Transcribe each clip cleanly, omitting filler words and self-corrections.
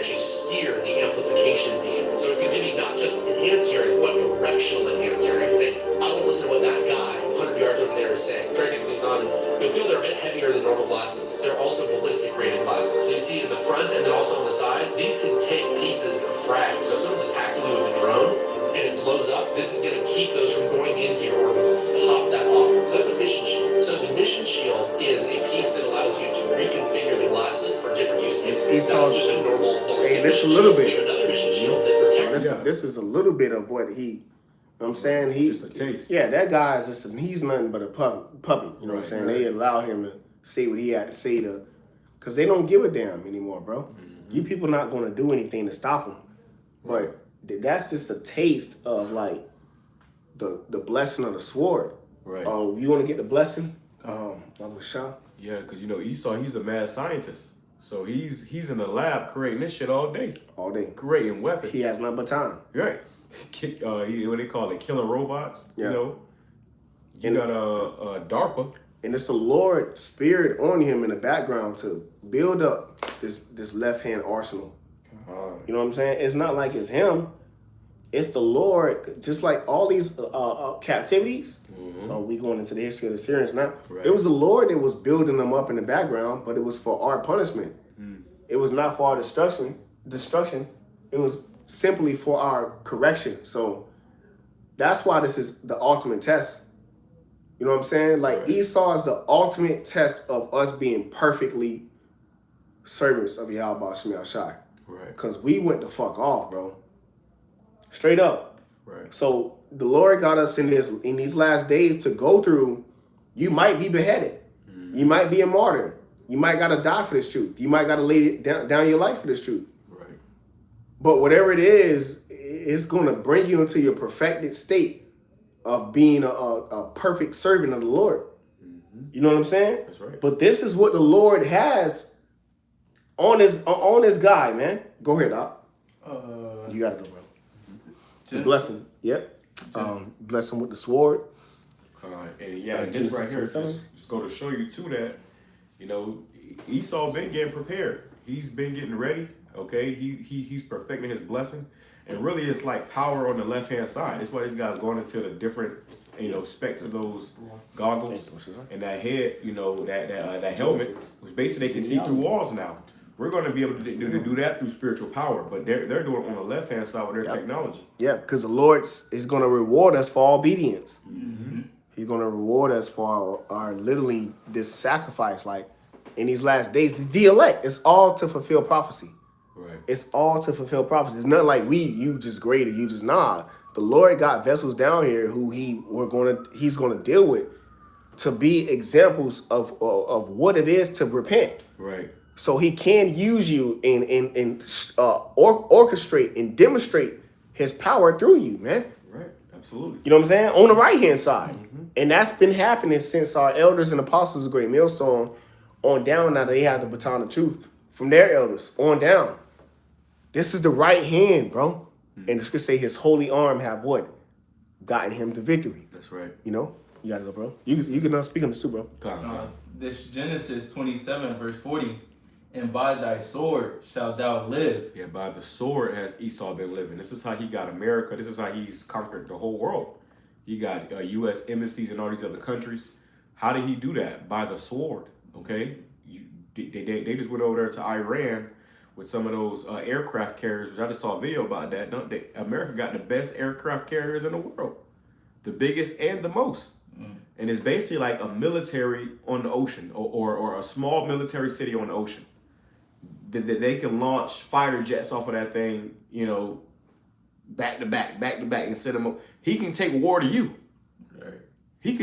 actually steer the amplification beam. So it can give you not just enhanced hearing, but directional enhanced hearing. I can say, I want to listen to what that guy 100 yards over there is saying. Try to take these on, and you'll feel they're a bit heavier than normal glasses. They're also ballistic rated glasses. So you see in the front and then also on the sides, these can take pieces of frag. So if someone's attacking you with a drone and it blows up, this is going to keep those from going into your orbitals. Pop that off. So that's a mission shield. So the mission shield is a piece that allows you to reconfigure the glasses for different use cases. That's just a normal ballistic mission shield. We have another mission shield that protects. This is a little bit of what he. You know what I'm saying? Just a taste. Yeah, that guy is just he's nothing but a puppy. You know what I'm saying? They allowed him to say what he had to say because they don't give a damn anymore, bro. You people not going to do anything to stop him. But that's just a taste of like the blessing of the sword. Right. Oh, you want to get the blessing? Shah? Yeah, because Esau, he's a mad scientist. So he's in the lab creating this shit all day. All day. Creating weapons. He has nothing but time. Right. What they call it, killing robots. Yeah. You got DARPA. And it's the Lord spirit on him in the background to build up this left-hand arsenal. You know what I'm saying? It's not like it's him. It's the Lord. Just like all these captivities. We going into the history of the Syrians now. Right. It was the Lord that was building them up in the background, but it was for our punishment. It was not for our destruction. It was simply for our correction. So that's why this is the ultimate test. You know what I'm saying? Like Esau is the ultimate test of us being perfectly servants of Yahweh Shemel Shai. Right. Because we went the fuck off, bro. Straight up. Right. So the Lord got us in these last days to go through. You might be beheaded. You might be a martyr. You might gotta die for this truth. You might gotta lay down your life for this truth. Right. But whatever it is, it's gonna bring you into your perfected state of being a perfect servant of the Lord. You know what I'm saying? That's right. But this is what the Lord has on his guy, man. Go ahead, Doc. You got it, bro. The blessing. Yep. Blessing with the sword. And yeah, this right here just go to show you too that, Esau been getting prepared. He's been getting ready. Okay, he's perfecting his blessing, and really it's like power on the left hand side. That's why these guys going into the different specs of those goggles and that head, that helmet, which basically they can see through walls now. We're going to be able to do that through spiritual power, but they're doing it on the left hand side with their technology. Yeah, because the Lord is going to reward us for obedience. He's going to reward us for our literally this sacrifice. Like in these last days, the elect, it's all to fulfill prophecy. Right. It's all to fulfill prophecy. It's not like you just great or you just nah. The Lord got vessels down here who he's going to deal with to be examples of what it is to repent. Right. So he can use you and orchestrate and demonstrate his power through you, man. Right. Absolutely. You know what I'm saying? On the right hand side. And that's been happening since our elders and apostles of Great Millstone on down. Now they have the baton of truth from their elders on down. This is the right hand, bro. And the scripture say his holy arm have what? Gotten him the victory. That's right. You got it, bro. You can speak on this too, bro. This Genesis 27, verse 40. And by thy sword shalt thou live. Yeah, by the sword has Esau been living. This is how he got America. This is how he's conquered the whole world. He got U.S. embassies in all these other countries. How did he do that? By the sword, okay? They just went over there to Iran with some of those aircraft carriers, which I just saw a video about that. America got the best aircraft carriers in the world. The biggest and the most. And it's basically like a military on the ocean or a small military city on the ocean. They can launch fighter jets off of that thing, back to back, and send them. He can take war to you. Right. He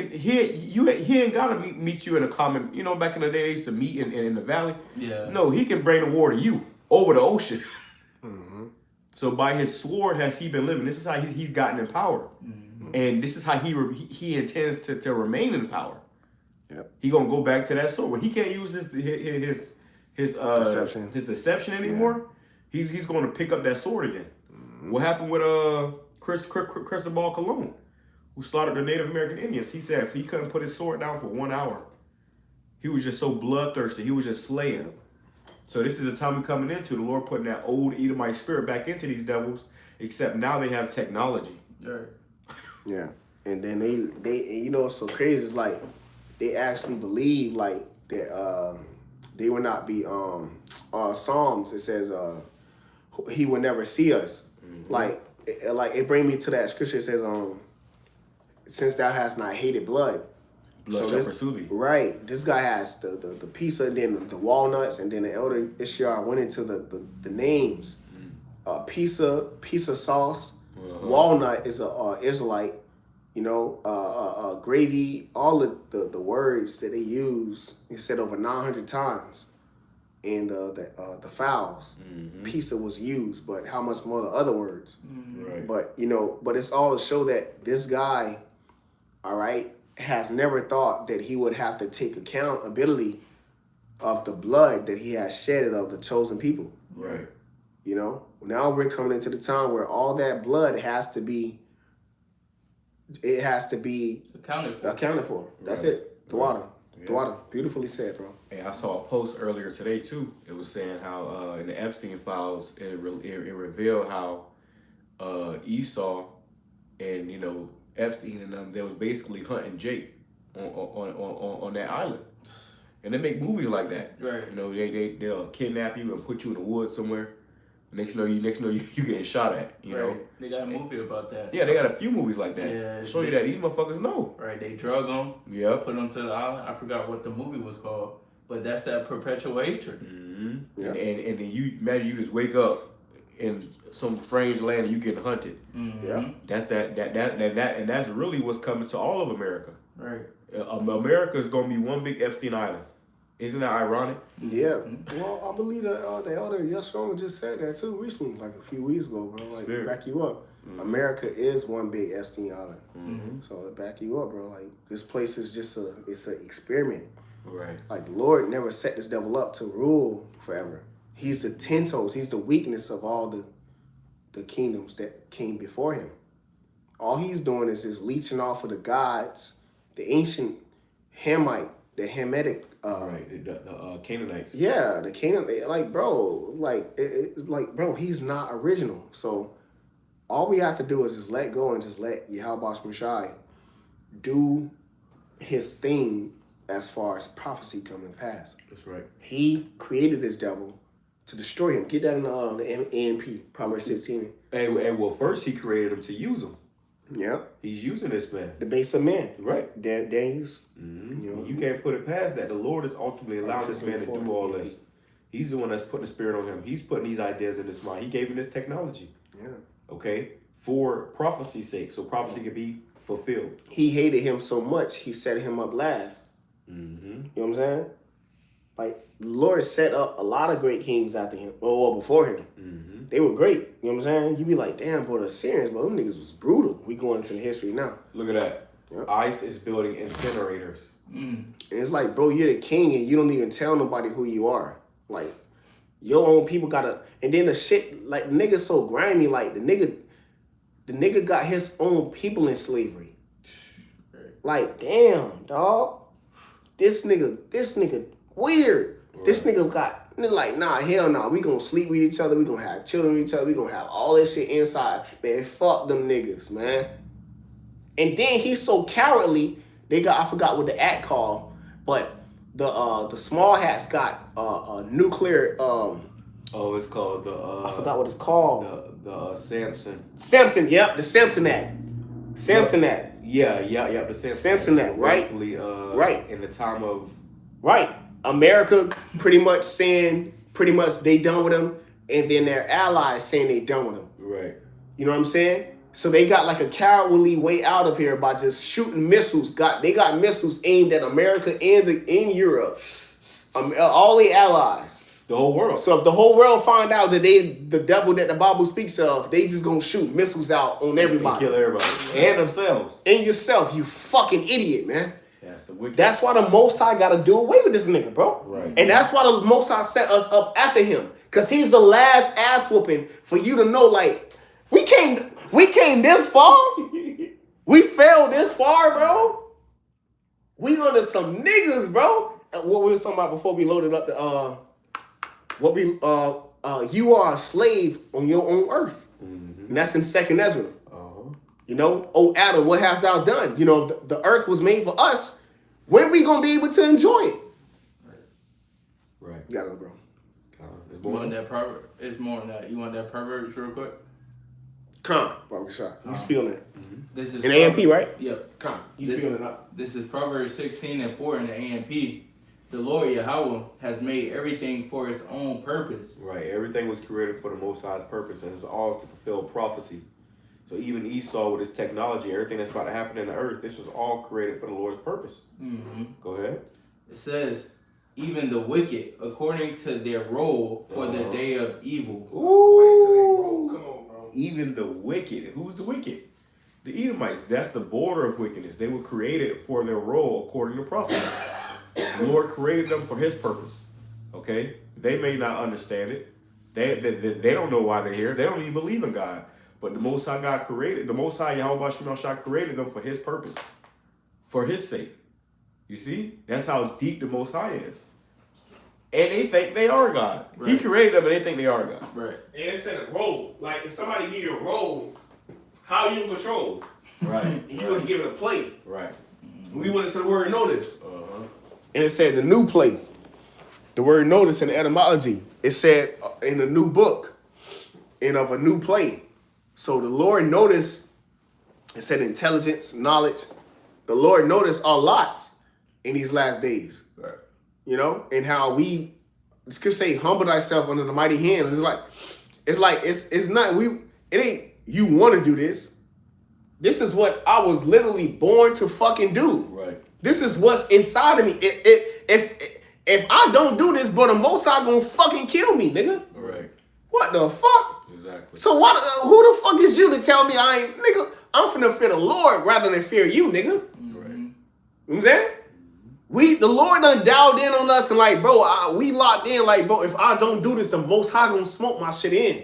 ain't gotta meet you in a common. Back in the day they used to meet in the valley. Yeah. No, he can bring the war to you over the ocean. So by his sword has he been living. This is how he's gotten in power, and this is how he intends to remain in power. Yep. He gonna go back to that sword. When he can't use his deception anymore, he's going to pick up that sword again. What happened with Cristobal Colon, who slaughtered the Native American Indians? He said if he couldn't put his sword down for 1 hour, he was just so bloodthirsty. He was just slaying. So this is the time we're coming into. The Lord putting that old Edomite spirit back into these devils, except now they have technology. Right. Yeah. And then they you know what's so crazy is like they actually believe like that they will not be Psalms, it says he will never see us. Mm-hmm. Like it bring me to that scripture. It says since thou hast not hated blood shall pursue thee. Right. This guy has the pizza, and then the walnuts, and then the elder Ishar went into the names. Pizza sauce, walnut is a Israelite, you know, gravy, all of the words that they use, he said over 900 times. And the fowls, pizza was used, but how much more the other words? Right. But you know, but it's all to show that this guy, all right, has never thought that he would have to take accountability of the blood that he has shedded of the chosen people. Right. You know, now we're coming into the time where all that blood has to be accounted for. That's it. The water. Yeah. The water. Beautifully said, bro. Hey, I saw a post earlier today too. It was saying how in the Epstein files it revealed how Esau and, you know, Epstein and them, they was basically hunting Jake on that island. And they make movies like that. Right. You know, they'll kidnap you and put you in the woods somewhere. Next know you getting shot at, you know. They got a movie about that. Yeah, they got a few movies like that. Yeah, show you that these motherfuckers know. Right, they drug them. Yeah. Put them to the island. I forgot what the movie was called, but that's that perpetual hatred. Mm-hmm. Yeah. And then you imagine you just wake up in some strange land and you getting hunted. Mm-hmm. Yeah. That's that and that's really what's coming to all of America. Right. America is gonna be one big Epstein Island. Isn't that ironic? Yeah. Well, I believe that the elder Yes Roman just said that too recently, like a few weeks ago, bro. Like, back you up. Mm-hmm. America is one big Epstein Island. Mm-hmm. So to back you up, bro. Like, this place is just it's an experiment. Right. Like, the Lord never set this devil up to rule forever. He's the 10 toes. He's the weakness of all the kingdoms that came before him. All he's doing is just leeching off of the gods, the ancient Hamitic, the Hamitic. Right, the Canaanites. Yeah, the Canaanite. Like, bro, bro, he's not original. So all we have to do is just let go and just let Yahweh Shai do his thing as far as prophecy coming to pass. That's right. He created this devil to destroy him. Get that in the AMP, Proverbs 16. And well, first he created him to use him. Yeah. He's using this man. The base of man. Right. Daniels. Mm-hmm. You know, you can't put it past that. The Lord is ultimately allowing this man to do all this. He's the one that's putting the spirit on him. He's putting these ideas in his mind. He gave him this technology. Yeah. Okay? For prophecy's sake. So prophecy can be fulfilled. He hated him so much, he set him up last. Mm-hmm. You know what I'm saying? Like, the Lord set up a lot of great kings after him, or before him. Mm-hmm. They were great. You know what I'm saying? You be like, damn, bro, the Syrians, bro, them niggas was brutal. We going into the history now. Look at that. Yep. ICE is building incinerators. And it's like, bro, you're the king and you don't even tell nobody who you are. Like, your own people gotta, and then the shit, like, niggas so grimy, like, the nigga got his own people in slavery. Like, damn, dog. This nigga weird. Right. This nigga got, like, nah, hell nah. We gonna sleep with each other. We gonna have children with each other. We gonna have all this shit inside. Man, fuck them niggas, man. And then he's so cowardly, I forgot what the act called, but the small hats got nuclear, it's called I forgot what it's called. The Samson. Samson, yep, the Samson Act. Samson Act. Yeah, the Samson Act, right? Right. In the time of... Right. America pretty much they done with him, and then their allies saying they done with him. Right. You know what I'm saying? So they got like a cowardly way out of here by just shooting missiles. They got missiles aimed at America and in Europe. All the allies. The whole world. So if the whole world find out that the devil that the Bible speaks of, they just gonna shoot missiles out on everybody. Kill everybody. And themselves. And yourself, you fucking idiot, man. That's the wicked. That's why the Most High gotta do away with this nigga, bro. Right. And that's why the Most High set us up after him. Cause he's the last ass whooping for you to know, like, we came this far. We fell this far, bro. We under some niggas, bro. What we were talking about before we loaded up you are a slave on your own earth. Mm-hmm. And that's in 2nd Ezra. Uh-huh. You know, oh Adam, what hast thou done? You know, the earth was made for us. When we gonna be able to enjoy it? Right. You gotta go, bro. You want that proverb? It's more than that. You want that Proverbs real quick? Come, Barbara Shaw. You speak on it. This is In AMP, right? Yep. Come, you speak on it up. This is Proverbs 16:4 in the AMP. The Lord Yahweh has made everything for its own purpose. Right. Everything was created for the Most High's purpose, and it's all to fulfill prophecy. So even Esau with his technology, everything that's about to happen in the earth, this was all created for the Lord's purpose. Mm-hmm. Go ahead. It says, even the wicked, according to their role for the day of evil. Ooh. Come on, bro. Even the wicked. Who's the wicked? The Edomites. That's the border of wickedness. They were created for their role according to prophecy. The Lord created them for his purpose. Okay? They may not understand it. They don't know why they're here. They don't even believe in God. But the Most High God created, the Most High Yahweh Shah created them for his purpose. For his sake. You see? That's how deep the Most High is. And they think they are God. Right. He created them and they think they are God. Right. And it said a role. Like if somebody give you a role, how you control? Right. And you was given a play. Right. We went into the word notice. Uh-huh. And it said the new play. The word notice in the etymology. It said in the new book. And of a new play. So the Lord noticed, it said intelligence, knowledge. The Lord noticed our lots in these last days. Right. You know, and how we could say humble thyself under the mighty hand. It's not it ain't you want to do this. This is what I was literally born to fucking do. Right. This is what's inside of me. If I don't do this, bro, the Most High gonna fucking kill me, nigga. Right. What the fuck? Exactly. So what? Who the fuck is you to tell me I ain't, nigga? I'm finna fear the Lord rather than fear you, nigga. Right. You know what I'm saying? The Lord done dialed in on us and like, bro, we locked in like, bro, if I don't do this, the Most High gonna smoke my shit in.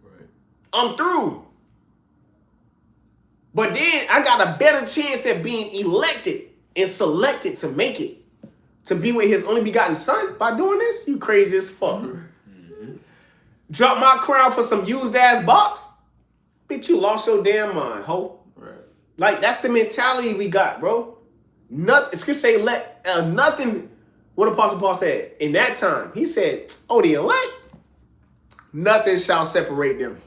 Right. I'm through. But then I got a better chance at being elected and selected to make it. To be with his only begotten son by doing this? You crazy as fuck. Mm-hmm. Drop my crown for some used ass box? Bitch, you lost your damn mind, ho. Right. Like, that's the mentality we got, bro. Nothing, scripture say, nothing, what Apostle Paul said, in that time, he said, oh, the elect, nothing shall separate them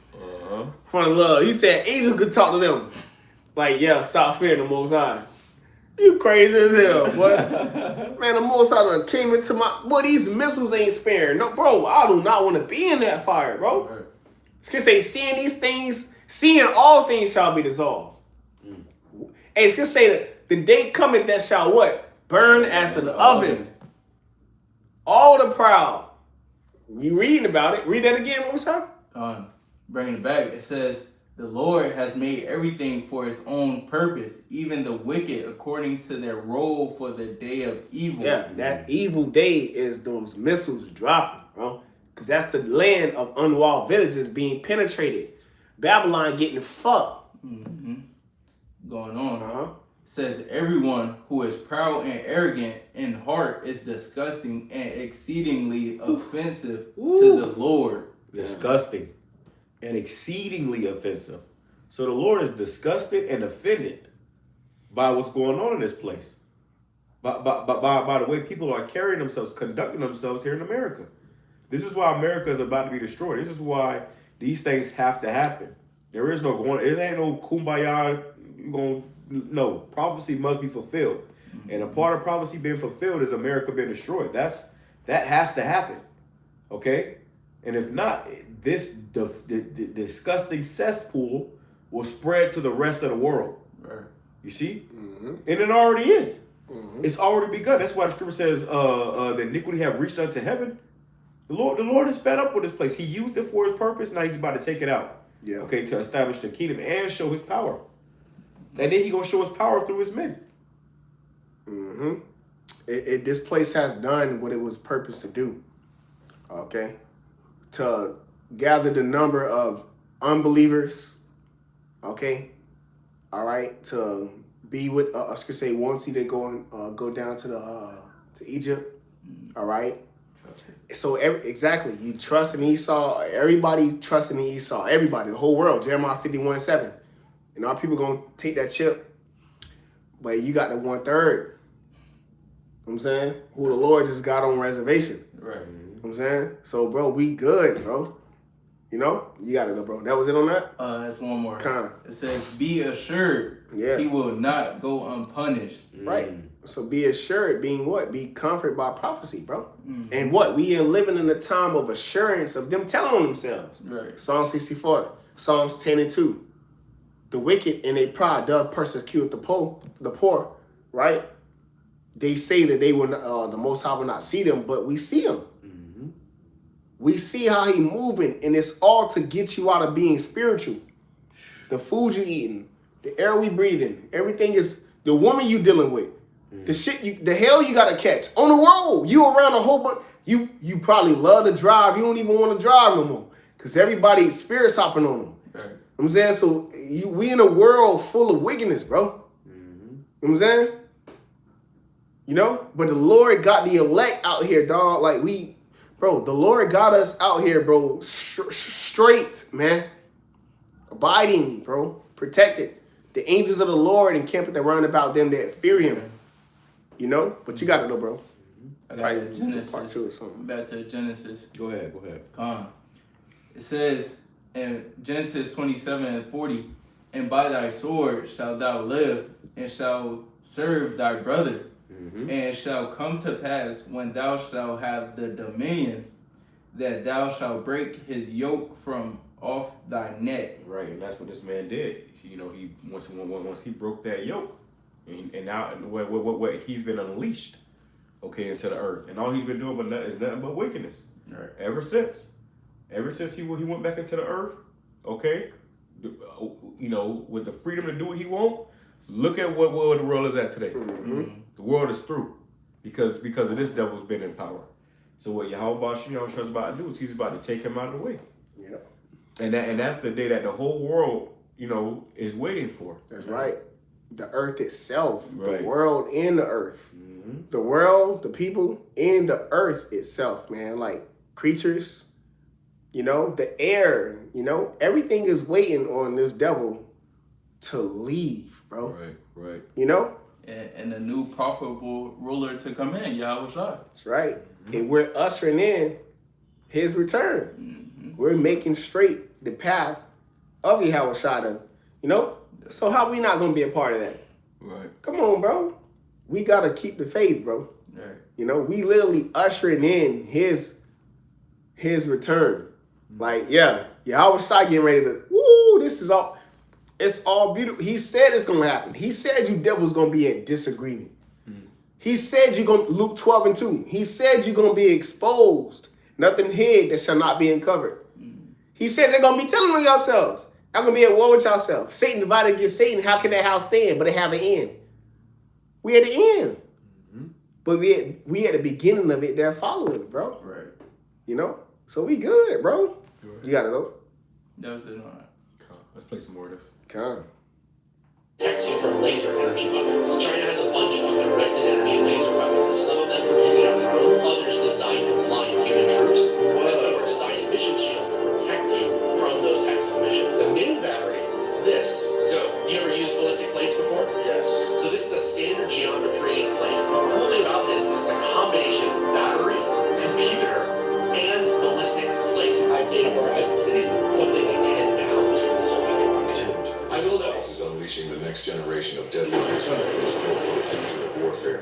from the love. He said, angels could talk to them. Like, yeah, stop fearing the Most High. You crazy as hell, boy. Man, the Most High done came into boy, these missiles ain't sparing. No, bro, I do not want to be in that fire, bro. Right. Scripture say, seeing all things shall be dissolved. Hey, it's gonna say that the day cometh that shall what? Burn as an oven. All the proud. You reading about it. Read that again one more time. Bringing it back, it says, the Lord has made everything for his own purpose, even the wicked according to their role for the day of evil. Yeah, that evil day is those missiles dropping, bro. Because that's the land of unwalled villages being penetrated. Babylon getting fucked. Mm-hmm. Going on. It says, everyone who is proud and arrogant in heart is disgusting and exceedingly offensive to the Lord. Disgusting and exceedingly offensive. So the Lord is disgusted and offended by what's going on in this place. By the way people are carrying themselves, conducting themselves here in America. This is why America is about to be destroyed. This is why these things have to happen. There is no going, it ain't no kumbaya. No, prophecy must be fulfilled. Mm-hmm. And a part of prophecy being fulfilled is America being destroyed. That has to happen. Okay? And if not, this disgusting cesspool will spread to the rest of the world. Right. You see? Mm-hmm. And it already is. Mm-hmm. It's already begun. That's why the scripture says the iniquity have reached unto heaven. The Lord is fed up with this place. He used it for his purpose. Now he's about to take it out. Yeah. Okay, to establish the kingdom and show his power. And then he's going to show his power through his men. Mm-hmm. This place has done what it was purposed to do. Okay? To gather the number of unbelievers. Okay? All right? To be with, I was going to say, once they go down to Egypt. All right? So exactly, you trust in Esau. Everybody trusting in Esau. Everybody, the whole world. Jeremiah 51:7. And all people gonna take that chip, but you got the 1/3. You know what I'm saying? Who the Lord just got on reservation. Right. You know what I'm saying? So, bro, we good, bro. You know? You got it, bro. That was it on that? That's one more. Con. It says, be assured he will not go unpunished. Right. So be assured, being what? Be comforted by prophecy, bro. And what? We are living in a time of assurance of them telling on themselves. Right. Psalm 64, Psalms 10:2. The wicked in their pride does persecute the poor, right? They say that they will, the Most High will not see them, but we see them. We see how he moving, and it's all to get you out of being spiritual. The food you eating, the air we breathing, everything is the woman you dealing with, the shit the hell you gotta catch on the road. You around a whole bunch. You probably love to drive. You don't even want to drive no more because everybody spirits hopping on them. Right. You know what I'm saying? So we in a world full of wickedness, bro. You know what I'm saying? You know, but the Lord got the elect out here, dog. Like the Lord got us out here, bro, straight, man. Abiding, bro. Protected. The angels of the Lord encampeth around about them that fear him. You know? But you got to know, bro. I got Genesis. Part 2 or something. Back to Genesis. Go ahead. It says in Genesis 27:40, and by thy sword shalt thou live, and shalt serve thy brother. And it shall come to pass when thou shalt have the dominion that thou shalt break his yoke from off thy neck. Right, and that's what this man did. You know, he once he broke that yoke, and now what he's been unleashed, okay, into the earth, and all he's been doing is nothing but wickedness. Right. Ever since he went back into the earth, okay, you know, with the freedom to do what he want. Look at what the world is at today. The world is through because of this devil's been in power. So what Yahweh Shem is about to do is he's about to take him out of the way. Yeah. And that's the day that the whole world, you know, is waiting for. That's right. The earth itself, right. The world and the earth. The world, the people, and the earth itself, man. Like creatures, you know, the air, you know, everything is waiting on this devil to leave, bro. Right. You know? And the new profitable ruler to come in, Yahweh Shai. That's right. And we're ushering in his return. We're making straight the path of Yahweh Shai, you know? So how we not going to be a part of that? Right. Come on, bro. We got to keep the faith, bro. Right. You know, we literally ushering in his return. Like, yeah, Yahweh Shai getting ready to, this is all... It's all beautiful. He said it's going to happen. He said you devils going to be at disagreement. He said you're going to, Luke 12:2. He said you're going to be exposed. Nothing hid that shall not be uncovered. He said you're going to be telling on yourselves. You're going to be at war with yourself. Satan divided against Satan. How can that house stand? But it have an end. We at the end. But we at the beginning of it. They're following it, bro. Right. You know? So we good, bro. Right. You got to know. That was it. All right. Let's play some more of this. Come. Protects you from laser energy weapons. China has a bunch of directed energy laser weapons. Some of them for taking out drones, others designed to blind human troops. And some are designing mission shields to protect you from those types of missions. The main battery is this. So, you ever used ballistic plates before? Yes. So this is a standard geometry plate. The cool thing about this is it's a combination battery, computer, and ballistic plate. I've eliminated something like 10 pounds from the soldier truck. I will know. Is unleashing the next generation of deadly laser weapons built for the future of warfare.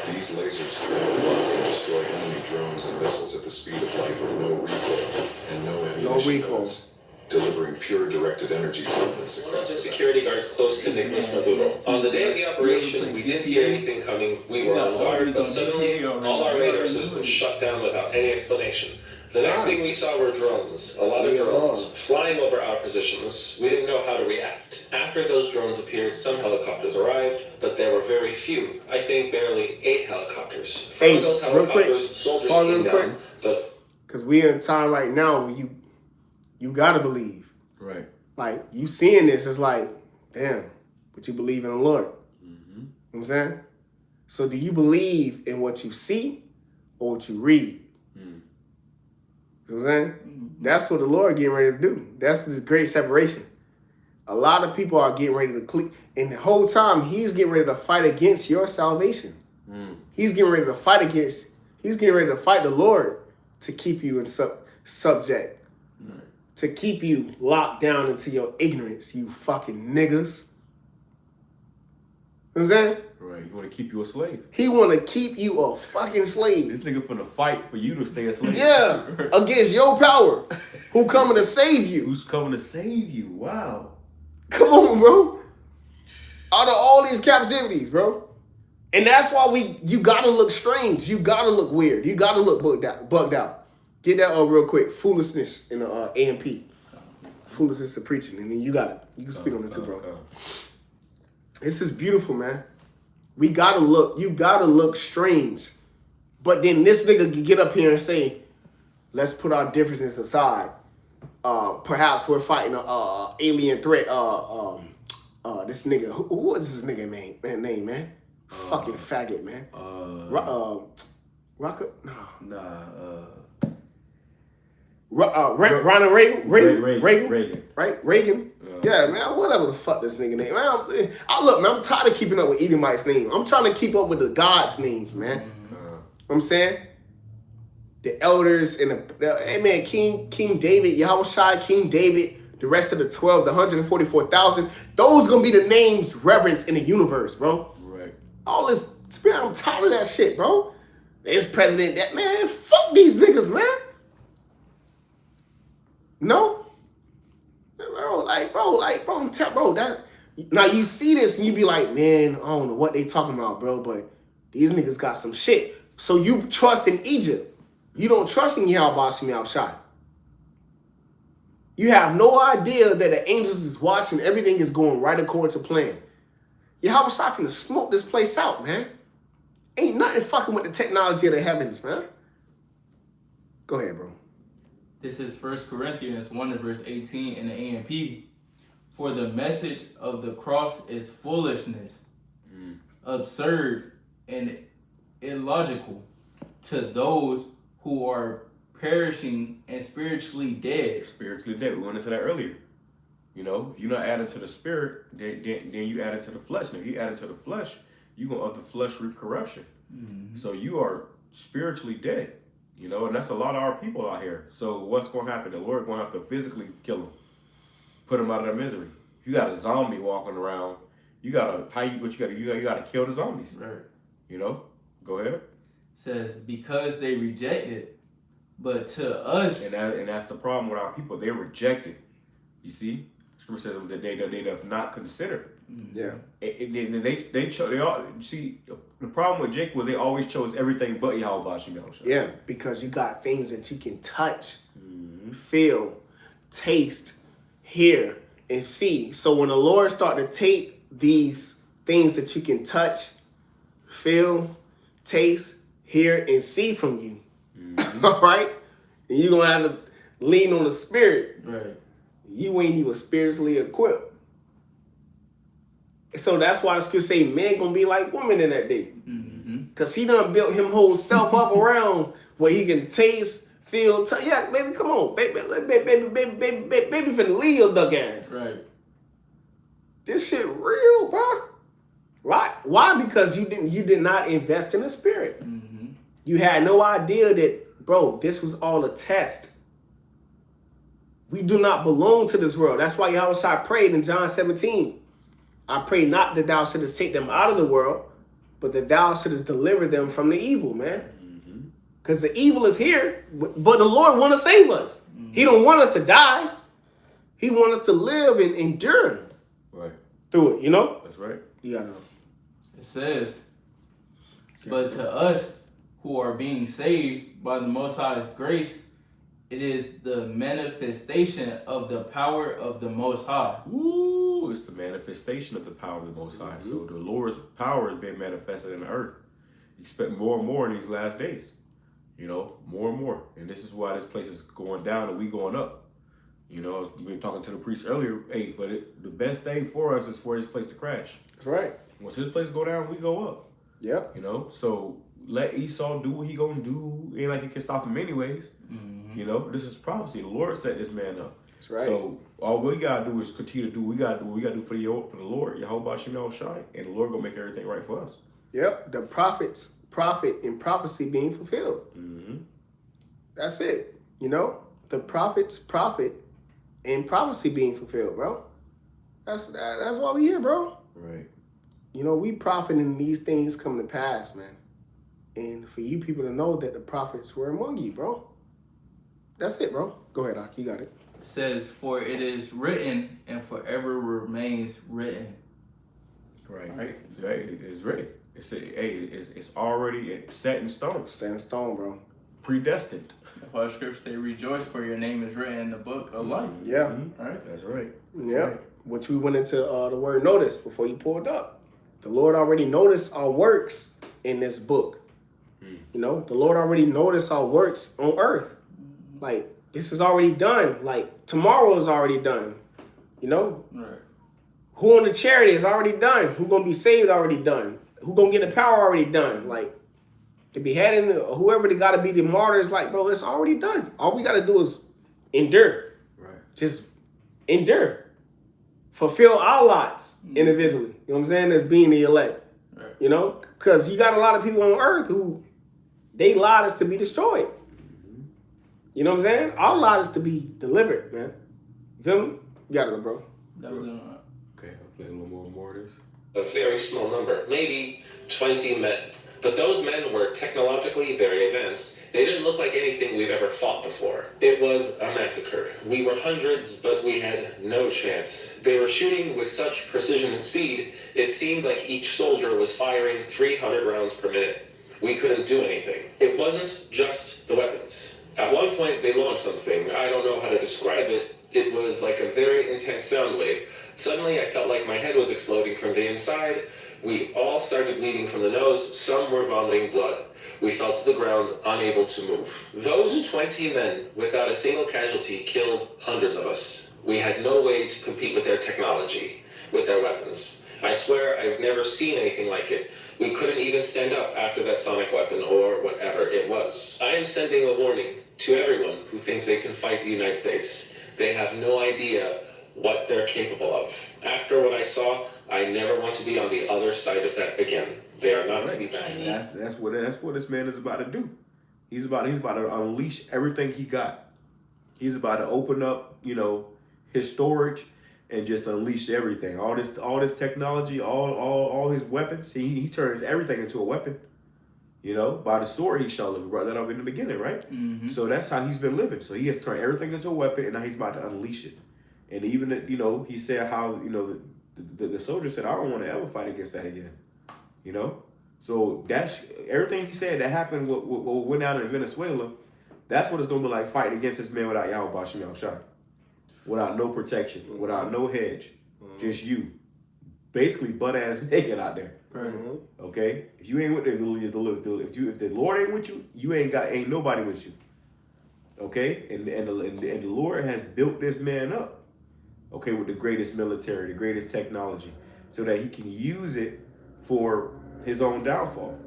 These lasers track, block, and destroy enemy drones and missiles at the speed of light with no recoil and no ammunition limits, delivering pure directed energy dominance across the security guards close to Nicolas Maduro. On the day of the operation, we didn't hear anything coming. We were on guard, but suddenly all our radar systems shut down without any explanation. The next thing we saw were drones, a lot of drones, flying over our positions. We didn't know how to react. After those drones appeared, some helicopters arrived, but there were very few. I think barely 8 helicopters. From those helicopters, soldiers came down, but... Because we in a time right now where you got to believe. Right. Like, you seeing this, it's like, damn, but you believe in the Lord. You know what I'm saying? So do you believe in what you see or what you read? You know what I'm saying? That's what the Lord getting ready to do. That's this great separation. A lot of people are getting ready to click, and the whole time he's getting ready to fight against your salvation. He's getting ready to fight the Lord to keep you in subject. To keep you locked down into your ignorance, you fucking niggas. You know what I'm saying? Right. He want to keep you a slave. He want to keep you a fucking slave. This nigga finna fight for you to stay a slave. Yeah, against your power. Who coming to save you? Who's coming to save you? Wow. Come on, bro. Out of all these captivities, bro. And that's why you gotta look strange. You gotta look weird. You gotta look bugged out. Get that real quick. Foolishness in the AMP. Foolishness of preaching. And then you got it. You can speak on it too, bro. This is beautiful, man. You gotta look strange. But then this nigga can get up here and say, let's put our differences aside. Perhaps we're fighting a alien threat. This nigga, what is this nigga name, man? Fucking faggot, man. Rocket? Ronald Reagan? Reagan. Right? Reagan? Yeah, man, whatever the fuck this nigga name. Man, I'm tired of keeping up with Edomite's name. I'm trying to keep up with the God's names, man. You know what I'm saying? The elders and hey man, King David, Yahushua, King David, the rest of the 12, the 144,000, those gonna be the names reverenced in the universe, bro. Right. All this, man, I'm tired of that shit, bro. This president, that man, fuck these niggas, man. No? Bro, that now you see this and you be like, man, I don't know what they talking about, bro, but these niggas got some shit. So you trust in Egypt. You don't trust in Yahweh Shai. You have no idea that the angels is watching. Everything is going right according to plan. Yahweh Shai finna smoke this place out, man. Ain't nothing fucking with the technology of the heavens, man. Go ahead, bro. This is 1 Corinthians 1 and verse 18 in the AMP. For the message of the cross is foolishness, absurd, and illogical to those who are perishing and spiritually dead. Spiritually dead. We went into that earlier. You know, if you're not adding to the spirit, then you add it to the flesh. And if you add it to the flesh, you're going to of the flesh reap corruption. So you are spiritually dead. You know, and that's a lot of our people out here. So what's going to happen? The Lord going to have to physically kill them, put them out of their misery. If you got a zombie walking around, you gotta kill the zombies. Right. You know, go ahead. Says because they rejected, but to us, and that's the problem with our people. They rejected. You see, Scripture says that they have not considered. Yeah. They chose. They all see. The problem with Jacob was they always chose everything but Yahweh Shem. Yeah, because you got things that you can touch, feel, taste, hear, and see. So when the Lord start to take these things that you can touch, feel, taste, hear, and see from you, all right? And you're going to have to lean on the Spirit. right? You ain't even spiritually equipped. So that's why the scripture say men going to be like women in that day. Because he done built him whole self up around where he can taste, feel, yeah, baby, come on. Baby finna leave your duck ass. Right. This shit real, bro. Right? Why? Because you did not invest in the Spirit. You had no idea that, bro, this was all a test. We do not belong to this world. That's why Yahweh prayed in John 17. I pray not that thou shouldest take them out of the world, but that thou shouldest deliver them from the evil, man. Because the evil is here, but the Lord want to save us. He don't want us to die. He wants us to live and endure through it, you know? That's right. You gotta know. It says, but to us who are being saved by the Most High's grace, it is the manifestation of the power of the Most High. Ooh, it's the manifestation of the power of the Most High. So the Lord's power has been manifested in the earth. Expect more and more in these last days. You know, more and more. And this is why this place is going down and we going up. You know, we were talking to the priest earlier. Hey, but the best thing for us is for this place to crash. That's right. Once this place go down, we go up. Yep. You know, so let Esau do what he gonna do. Ain't like he can stop him anyways. Mm-hmm. You know, this is prophecy. The Lord set this man up. That's right. So all we gotta do is continue to do what we gotta do for the Lord. Yehovah Shem Shai, and the Lord gonna make everything right for us. Yep, the prophet and prophecy being fulfilled. Mm-hmm. That's it. You know, the prophet and prophecy being fulfilled, bro. That's why we here, bro. Right. You know, we profiting these things come to pass, man. And for you people to know that the prophets were among you, bro. That's it, bro. Go ahead, Ak. You got it. It says, for it is written and forever remains written. Right. It's ready. It's already set in stone. Set in stone, bro. Predestined. The Holy Scripture say, rejoice, for your name is written in the book of life. Yeah. Mm-hmm. All right. That's right. Yeah. Right. Which we went into the word notice before you pulled up. The Lord already noticed our works in this book. You know, the Lord already noticed our works on earth. Like, this is already done. Like, tomorrow is already done. You know? Right. Who on the chariot is already done. Who gonna be saved already done. Who gonna get the power already done. Like, the beheading, whoever they gotta be the martyrs, like, bro, it's already done. All we gotta do is endure. Right. Just endure. Fulfill our lots individually. You know what I'm saying? As being the elect. Right. You know? Because you got a lot of people on earth who they lot is to be destroyed. You know what I'm saying? Our lot is to be delivered, man. You feel me? You got it, bro. That was Okay, I'll play a little more of this. A very small number, maybe 20 men. But those men were technologically very advanced. They didn't look like anything we've ever fought before. It was a massacre. We were hundreds, but we had no chance. They were shooting with such precision and speed, it seemed like each soldier was firing 300 rounds per minute. We couldn't do anything. It wasn't just the weapons. At one point, they launched something. I don't know how to describe it. It was like a very intense sound wave. Suddenly, I felt like my head was exploding from the inside. We all started bleeding from the nose. Some were vomiting blood. We fell to the ground, unable to move. Those 20 men, without a single casualty, killed hundreds of us. We had no way to compete with their technology, with their weapons. I swear I've never seen anything like it. We couldn't even stand up after that sonic weapon or whatever it was. I am sending a warning to everyone who thinks they can fight the United States. They have no idea what they're capable of. After what I saw, I never want to be on the other side of that again. They are not to be back. That's what this man is about to do. He's about to unleash everything he got. He's about to open up, you know, his storage and just unleash everything. All this technology, all his weapons. He turns everything into a weapon. You know, by the sword he shall live. We brought that up in the beginning, right? Mm-hmm. So that's how he's been living. So he has turned everything into a weapon, and now he's about to unleash it. And even, you know, he said how, you know, the soldier said, I don't want to ever fight against that again. You know? So that's everything he said that happened what went down in Venezuela. That's what it's going to be like fighting against this man without Yehovah Shem Shai. Without no protection, without no hedge. Just you. Basically butt-ass naked out there. Right. Okay? If you ain't with if the Lord ain't with you, ain't nobody with you. Okay? And the Lord has built this man up. Okay, with the greatest military, the greatest technology, so that he can use it for his own downfall.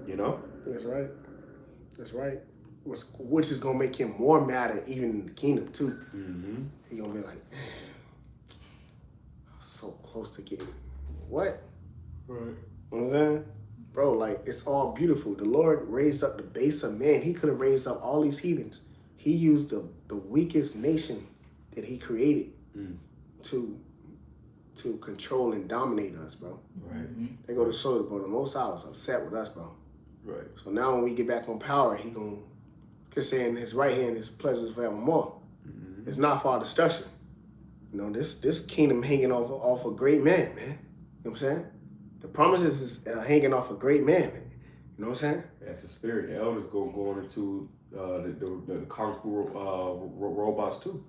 You know? That's right. That's right. Which is gonna make him more mad even in the kingdom too. Mm-hmm. He gonna be like, man, I'm so close to getting what? Right. You know what I'm saying? Bro, like, it's all beautiful. The Lord raised up the base of man. He could have raised up all these heathens. He used the weakest nation that he created to control and dominate us, bro. Right. They go to show you, bro, the Most High was upset with us, bro. Right. So now when we get back on power, he gonna, cause saying his right hand is pleasures forevermore. Mm-hmm. It's not for our destruction. You know, this kingdom hanging off a great man, man. You know what I'm saying? The promises is hanging off a great man, man. You know what I'm saying? That's the spirit. The elders going into the conquer robots too.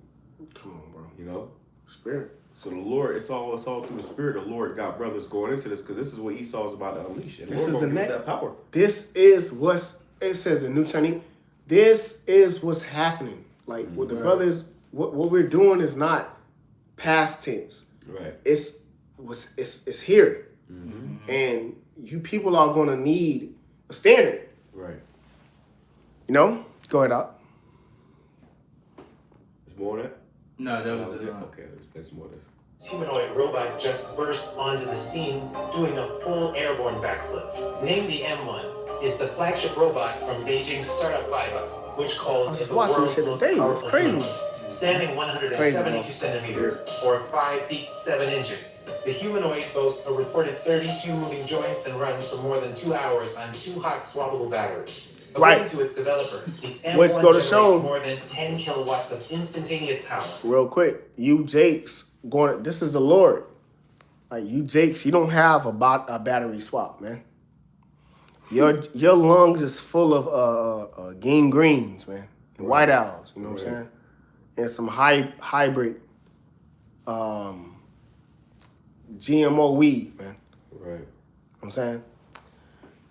Come on, bro. You know? Spirit. So the Lord, it's all through the spirit. The Lord got brothers going into this because this is what Esau is about to unleash. And This the Lord is the gonna give us next that power. This is what's it says in New Chinese. This is what's happening. Like with the brothers, what we're doing is not past tense. Right. It's here. Mm-hmm. And you people are gonna need a standard. Right. You know? Go ahead, Doc. There's more on that? No, that was it. Okay, let's play some more of this. Humanoid robot just burst onto the scene doing a full airborne backflip. Named the M1, is the flagship robot from Beijing's startup Fiverr, which calls it the world's most powerful humanoid. Standing 172 centimeters, or 5 feet 7 inches. The humanoid boasts a reported 32 moving joints and runs for more than 2 hours on 2 hot swappable batteries. According to its developers, the M1 generates more than 10 kilowatts of instantaneous power. Real quick, you Jakes, this is the Lord. Like, you Jakes, you don't have a battery swap, man. Your lungs is full of game greens, man, and white owls, you know what I'm saying? And some hybrid GMO weed, man. Right. You know what I'm saying?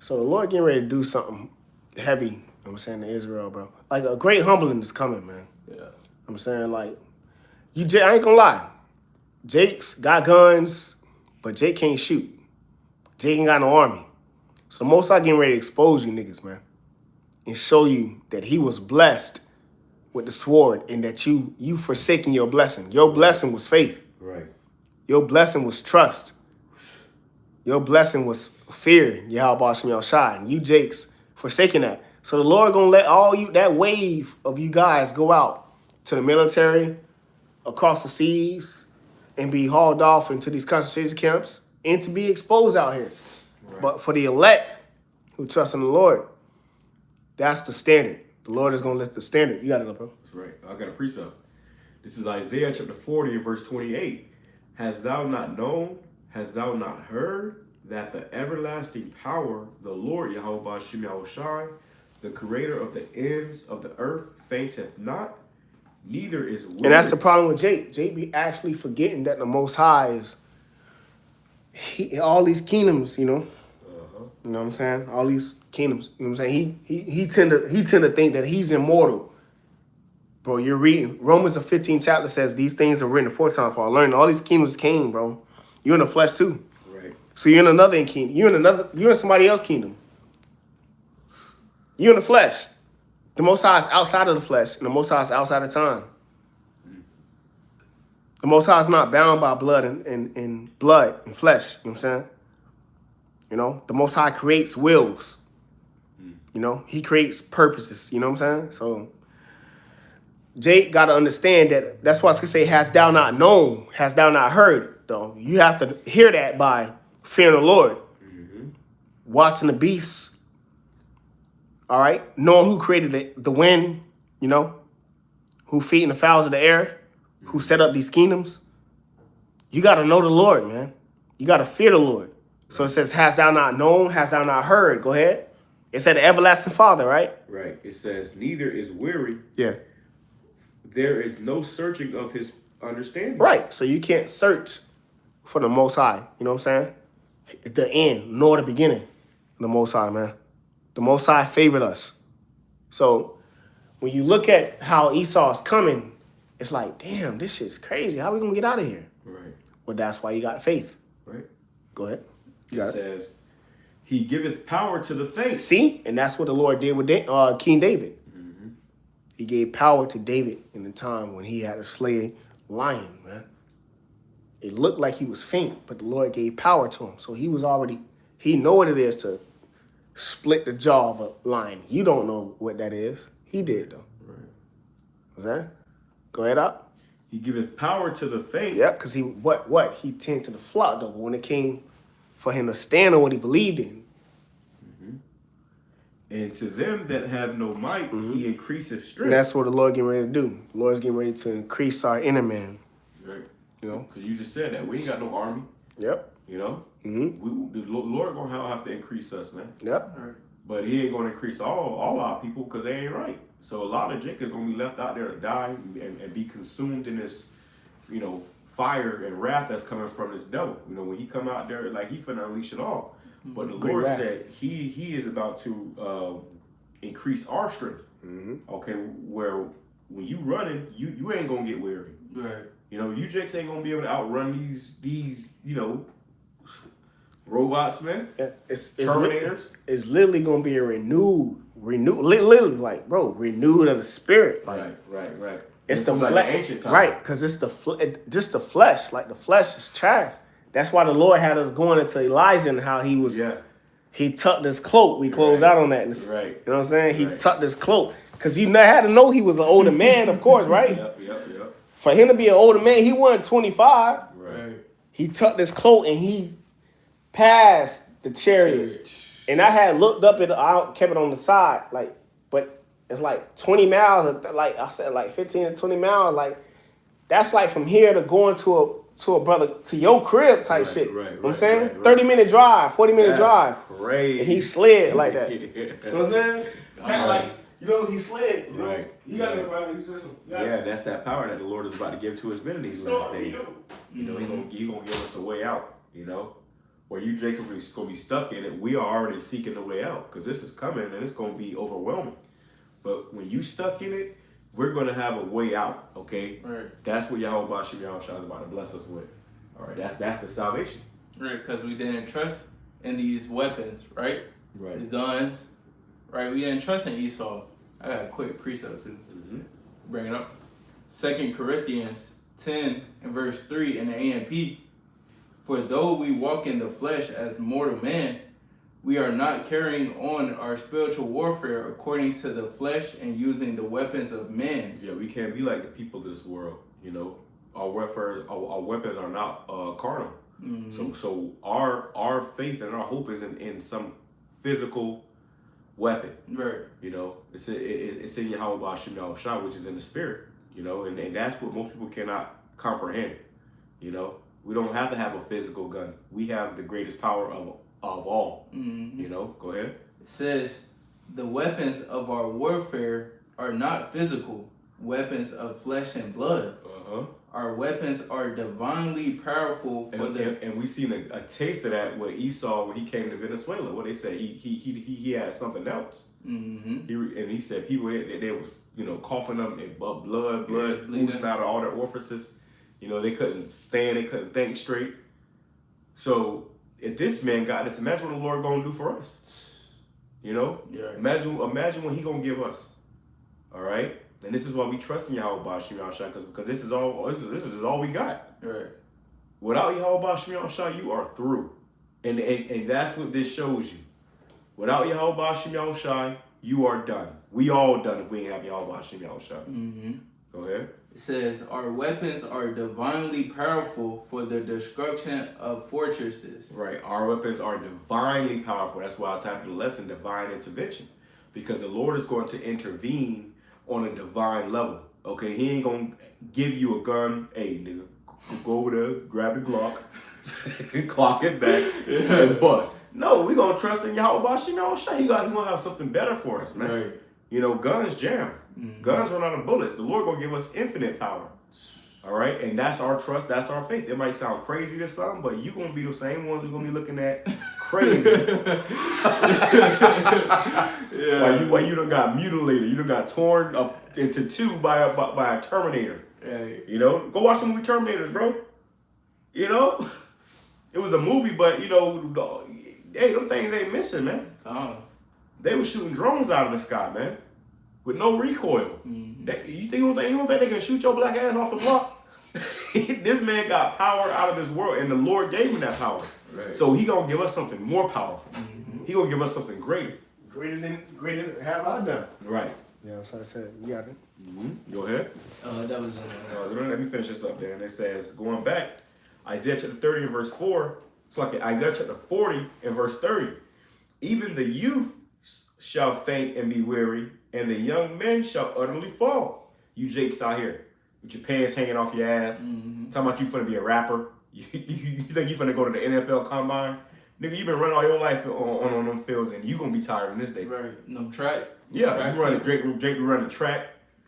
So the Lord getting ready to do something heavy, you know what I'm saying, to Israel, bro. Like, a great humbling is coming, man. Yeah. I'm saying, like, I ain't gonna lie. Jake's got guns, but Jake can't shoot. Jake ain't got no army. So the Most High getting ready to expose you niggas, man, and show you that he was blessed with the sword and that you forsaking your blessing. Your blessing was faith. Right. Your blessing was trust. Your blessing was fear. Yahweh Shem Yahushai. And you Jakes forsaking that. So the Lord gonna let that wave of you guys go out to the military, across the seas, and be hauled off into these concentration camps and to be exposed out here. Right. But for the elect who trust in the Lord, that's the standard. The Lord is gonna lift the standard. You got it up, bro. That's right. I got a precept. This is Isaiah chapter 40 and verse 28. Hast thou not known, hast thou not heard, that the everlasting power, the Lord Yahweh Shem Yahushai, the creator of the ends of the earth, fainteth not, neither is weary. And that's the problem with Jake. Jake be actually forgetting that the Most High is all these kingdoms, you know. You know what I'm saying? All these kingdoms. You know what I'm saying? He tend to think that he's immortal. Bro, you're reading Romans the 15th chapter says these things are written aforetime for our learning. All these kingdoms came, bro. You're in the flesh too. Right. So you're in another kingdom. You're in somebody else's kingdom. You're in the flesh. The Most High is outside of the flesh, and the Most High is outside of time. The Most High is not bound by blood and blood and flesh. You know what I'm saying? You know, the Most High creates wills. You know, he creates purposes. You know what I'm saying? So Jake got to understand that. That's why I was going to say, hast thou not known, hast thou not heard, though. You have to hear that by fearing the Lord. Watching the beasts. All right? Knowing who created the wind, you know, who feeding the fowls of the air, who set up these kingdoms. You got to know the Lord, man. You got to fear the Lord. So it says, hast thou not known, hast thou not heard? Go ahead. It said the everlasting Father, right? Right. It says, neither is weary. Yeah. There is no searching of his understanding. Right. So you can't search for the Most High. You know what I'm saying? The end, nor the beginning. The Most High, man. The Most High favored us. So when you look at how Esau's coming, it's like, damn, this shit's crazy. How we going to get out of here? Right. Well, that's why you got faith. Right. Go ahead. It says, he giveth power to the faint. See? And that's what the Lord did with King David. He gave power to David in the time when he had to slay a lion, man. It looked like he was faint, but the Lord gave power to him. So he know what it is to split the jaw of a lion. You don't know what that is. He did, though. Right. Was that? Go ahead up. He giveth power to the faint. Yeah, because he tended to the flock, though. But when it came for him to stand on what he believed in, and to them that have no might, he increaseth strength. and that's what the Lord getting ready to do. The Lord's getting ready to increase our inner man. Right. You know? Because you just said that. We ain't got no army. Yep. You know? The Lord going to have to increase us, man. Yep. Right. But he ain't going to increase all our people because they ain't right. So a lot of Jake is going to be left out there to die and be consumed in this, you know, fire and wrath that's coming from this devil. You know, when he come out there, like, he finna unleash it all. But the Lord said he is about to increase our strength. Okay, where when you running, you ain't gonna get weary. Right. You know, you Jakes ain't gonna be able to outrun these you know, Robots, man. It's Terminators. It's literally gonna be a literally like, bro, renewed of the spirit. Like, Right. it's the like flesh, ancient times. right? Because it's just the flesh. Like the flesh is trash. That's why the Lord had us going into Elijah and how he was. Yeah. He tucked his cloak. We closed out on that. Right. You know what I'm saying? He tucked his cloak because he had to know he was an older man, of course, right? Yep. For him to be an older man, he wasn't 25. Right. He tucked his cloak and he passed the chariot. And I had looked up it, I kept it on the side, like, but it's like 20 miles, like I said, like 15 to 20 miles, like that's like from here to going to a brother to your crib type shit. Right, you know what I'm saying? 30-minute drive, 40-minute drive. Crazy. And he slid like that. You know what I'm saying? Kind of like, you know, he slid. You know? Right. You got it right. Yeah, that's that power that the Lord is about to give to his men in these last days. You know, he gonna give us a way out, you know? Where you, Jacob, is going to be stuck in it, we are already seeking the way out because this is coming and it's going to be overwhelming. But when you stuck in it, we're going to have a way out, okay? Right. That's what Yahweh Shem Yahushua is about to bless us with. All right, that's the salvation. Right, because we didn't trust in these weapons, right? Right. The guns, right? We didn't trust in Esau. I got a quick precept to bring it up. 2 Corinthians 10 and verse 3 in the AMP. For though we walk in the flesh as mortal men, we are not carrying on our spiritual warfare according to the flesh and using the weapons of men. Yeah, we can't be like the people of this world, you know. Our weapons are not carnal. Mm-hmm. So our faith and our hope is in some physical weapon. Right. You know, it's in Yahweh Shem Yahushua, which is in the spirit, you know, and that's what most people cannot comprehend, you know. We don't have to have a physical gun. We have the greatest power of all. Mm-hmm. You know, go ahead. It says, the weapons of our warfare are not physical, weapons of flesh and blood. Uh-huh. Our weapons are divinely powerful for and we seen a taste of that with Esau when he came to Venezuela. What they said, he had something else. Mm-hmm. He said people they was, you know, coughing up and blood oozing out of all their orifices. You know, they couldn't stand, they couldn't think straight. So if this man got this, imagine what the Lord gonna do for us. You know? Yeah. Imagine what he gonna give us. All right? And this is why we trust in Yahweh Shem Yahushua, because this is all we got. Right. Without Yahweh Shem Yahushua, you are through. And that's what this shows you. Without Yahweh Shem Yahushua, you are done. We all done if we ain't have Yahweh Shem Yahushua. Mm-hmm. Go ahead. It says, our weapons are divinely powerful for the destruction of fortresses. Right. Our weapons are divinely powerful. That's why I titled the lesson, Divine Intervention. Because the Lord is going to intervene on a divine level. Okay? He ain't going to give you a gun. Hey, nigga, go over there, grab the Glock, clock it back, and bust. No, we're going to trust in Yahweh Shem Yahushua. He going to have something better for us, man. Right. You know, guns jam. Mm-hmm. Guns run out of bullets. The Lord gonna give us infinite power. All right, and that's our trust. That's our faith. It might sound crazy to some, but you gonna be the same ones we're gonna be looking at crazy. Why you done got mutilated? You done got torn up into two by a Terminator. Right. You know, go watch the movie Terminators, bro. You know, it was a movie, but you know, hey, them things ain't missing, man. They were shooting drones out of the sky, man, with no recoil. Mm-hmm. You don't think they can shoot your black ass off the block? This man got power out of this world, and the Lord gave him that power. Right. So he gonna give us something more powerful. Mm-hmm. He gonna give us something greater. Greater than have I done. Right. Yeah, that's what I said. You got it. Mm-hmm. Go ahead. That was let me finish this up, then. It says, going back, Isaiah chapter 30 and verse 4. It's like Isaiah chapter 40 and verse 30. Even the youth shall faint and be weary, and the young men shall utterly fall. You Jakes out here with your pants hanging off your ass, talking about you finna be a rapper. You think you finna go to the NFL combine? Nigga, you been running all your life on them fields, and you gonna be tired in this day. Right, no track. Yeah, track. You running Drake running track,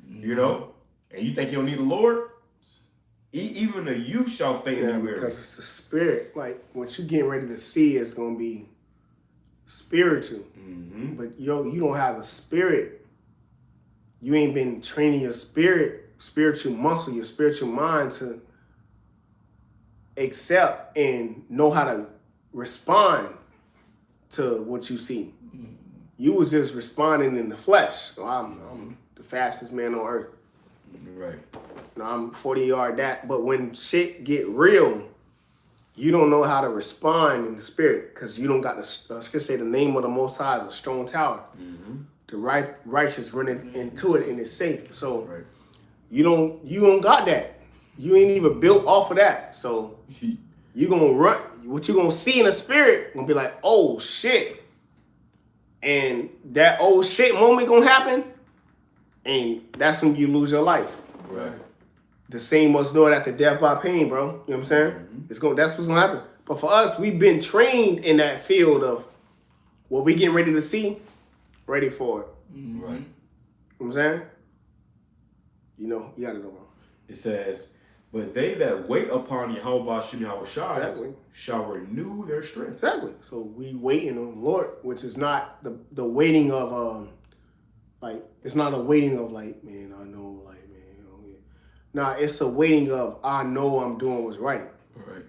you know, and you think you don't need the Lord? Even the youth shall faint and be weary. Because it's the spirit. Like what you getting ready to see is gonna be spiritual. Mm-hmm. But you don't have the spirit. You ain't been training your spiritual muscle, your spiritual mind to accept and know how to respond to what you see. You was just responding in the flesh. So I'm the fastest man on earth. Right. You know, I'm 40-yard that. But when shit get real, you don't know how to respond in the spirit because you don't got the, scripture say the name of the Most High is a strong tower. The righteous running into it and it's safe. So you don't got that. You ain't even built off of that. So you gonna run. What you gonna see in the spirit gonna be like, oh shit. And that oh shit moment gonna happen. And that's when you lose your life. Right. The same was known after death by pain, bro. You know what I'm saying? That's what's gonna happen. But for us, we've been trained in that field of what we getting ready to see, ready for it. Right. You know what I'm saying? You know, you gotta know, bro. It says, but they that wait upon Yahweh Shai shall renew their strength. Exactly. So we waiting on the Lord, which is not the waiting of like it's not a waiting of like, man, I know, like, man, you know, yeah. Nah, it's a waiting of I know I'm doing what's right. Right.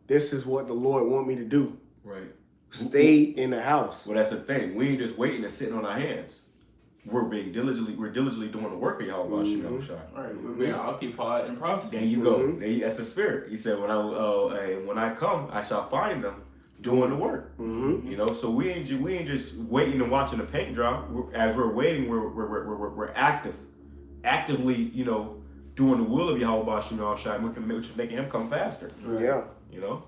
This is what the Lord want me to do. Right. Stay in the house. Well, that's the thing. We ain't just waiting and sitting on our hands. We're diligently doing the work of Yahweh Shai. Right, we're being occupied in prophecy. There you go. That's the spirit. He said, when I come, I shall find them doing the work. You know, so we ain't just waiting and watching the paint dry. As we're waiting, we're actively, you know, doing the will of Yahweh Shai, which is making him come faster. Right. Yeah. You know.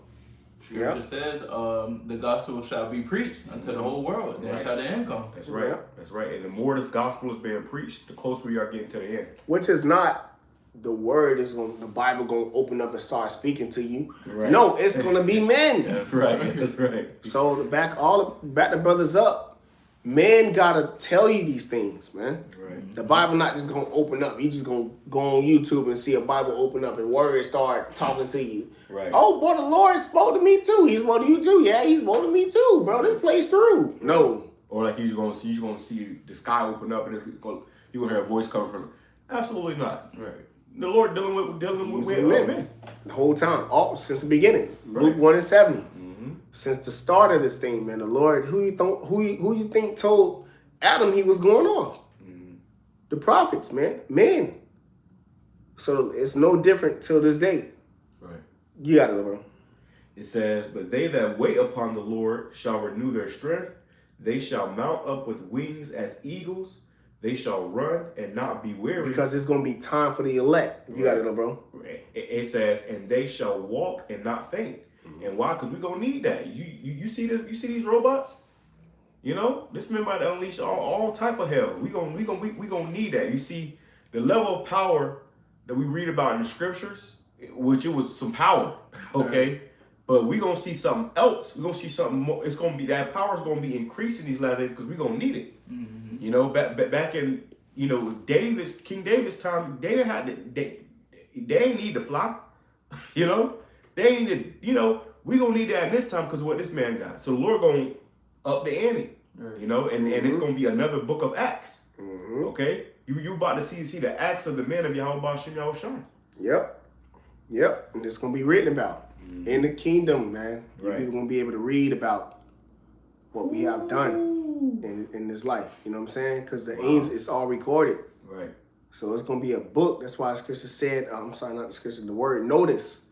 Scripture says, the gospel shall be preached unto the whole world, then shall the end come. That's right. Yeah. That's right. And the more this gospel is being preached, the closer we are getting to the end. Which is not the word is going the Bible gonna open up and start speaking to you. Right. No, it's gonna be men. That's right. That's right. So to back the brothers up, men gotta tell you these things, man. Right. The Bible not just gonna open up. You just gonna go on YouTube and see a Bible open up and words start talking to you. Right. Oh, boy, the Lord spoke to me too. He spoke to you too. Yeah, he spoke to me too, bro. This plays through. No. Or like you're gonna see the sky open up and you're gonna hear a voice coming from him. Absolutely not. Right. The Lord dealing with men. The whole time, all since the beginning. Right. Luke 1:70. Since the start of this thing, man, the Lord, who you think told Adam he was going off? The prophets, man, men. So it's no different till this day. Right. You got it, bro. It says, but they that wait upon the Lord shall renew their strength. They shall mount up with wings as eagles. They shall run and not be weary. Because it's gonna be time for the elect. You got it, bro. It says, and they shall walk and not faint. And why? Because we're gonna need that. You see this? You see these robots? You know, this man about to unleash all type of hell. We gonna need that. You see the level of power that we read about in the scriptures, which it was some power, okay? But we gonna see something else. We gonna see something more. It's gonna be that power is gonna be increasing these last days because we gonna need it. You know, back in King David's time, they ain't need to fly. You know. They ain't need to, we gonna need that in this time because of what this man got. So the Lord gonna up the ante, you know, and it's gonna be another book of Acts. Okay? You about to see the acts of the men of Yahweh Shai. Yep. And it's gonna be written about in the kingdom, man. Right. People gonna be able to read about what we have done in this life. You know what I'm saying? Because the angels, it's all recorded. Right. So it's gonna be a book. That's why the scripture said, I'm sorry, not the scripture, the word notice.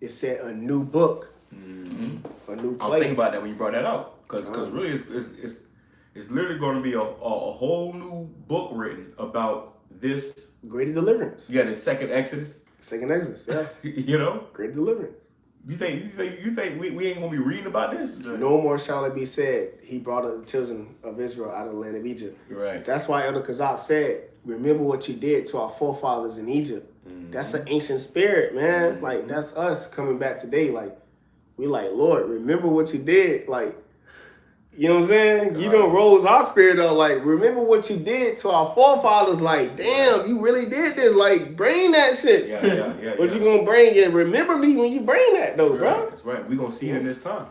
It said a new book, a new play. I was thinking about that when you brought that out, because really it's literally going to be a whole new book written about this greater deliverance. Yeah, the second Exodus. Second Exodus, yeah. You know, greater deliverance. You think we ain't gonna be reading about this? No more shall it be said, he brought the children of Israel out of the land of Egypt. Right. That's why Elder Kazak said, remember what you did to our forefathers in Egypt. That's an ancient spirit, man. Like, that's us coming back today. Like, we like, Lord, remember what you did. Like, you know what I'm saying? You done rose our spirit up. Like, remember what you did to our forefathers. Like, damn, you really did this. Like, bring that shit. Yeah. What you gonna bring in? Remember me when you bring that, though, bro. That's right. We gonna see it in this time.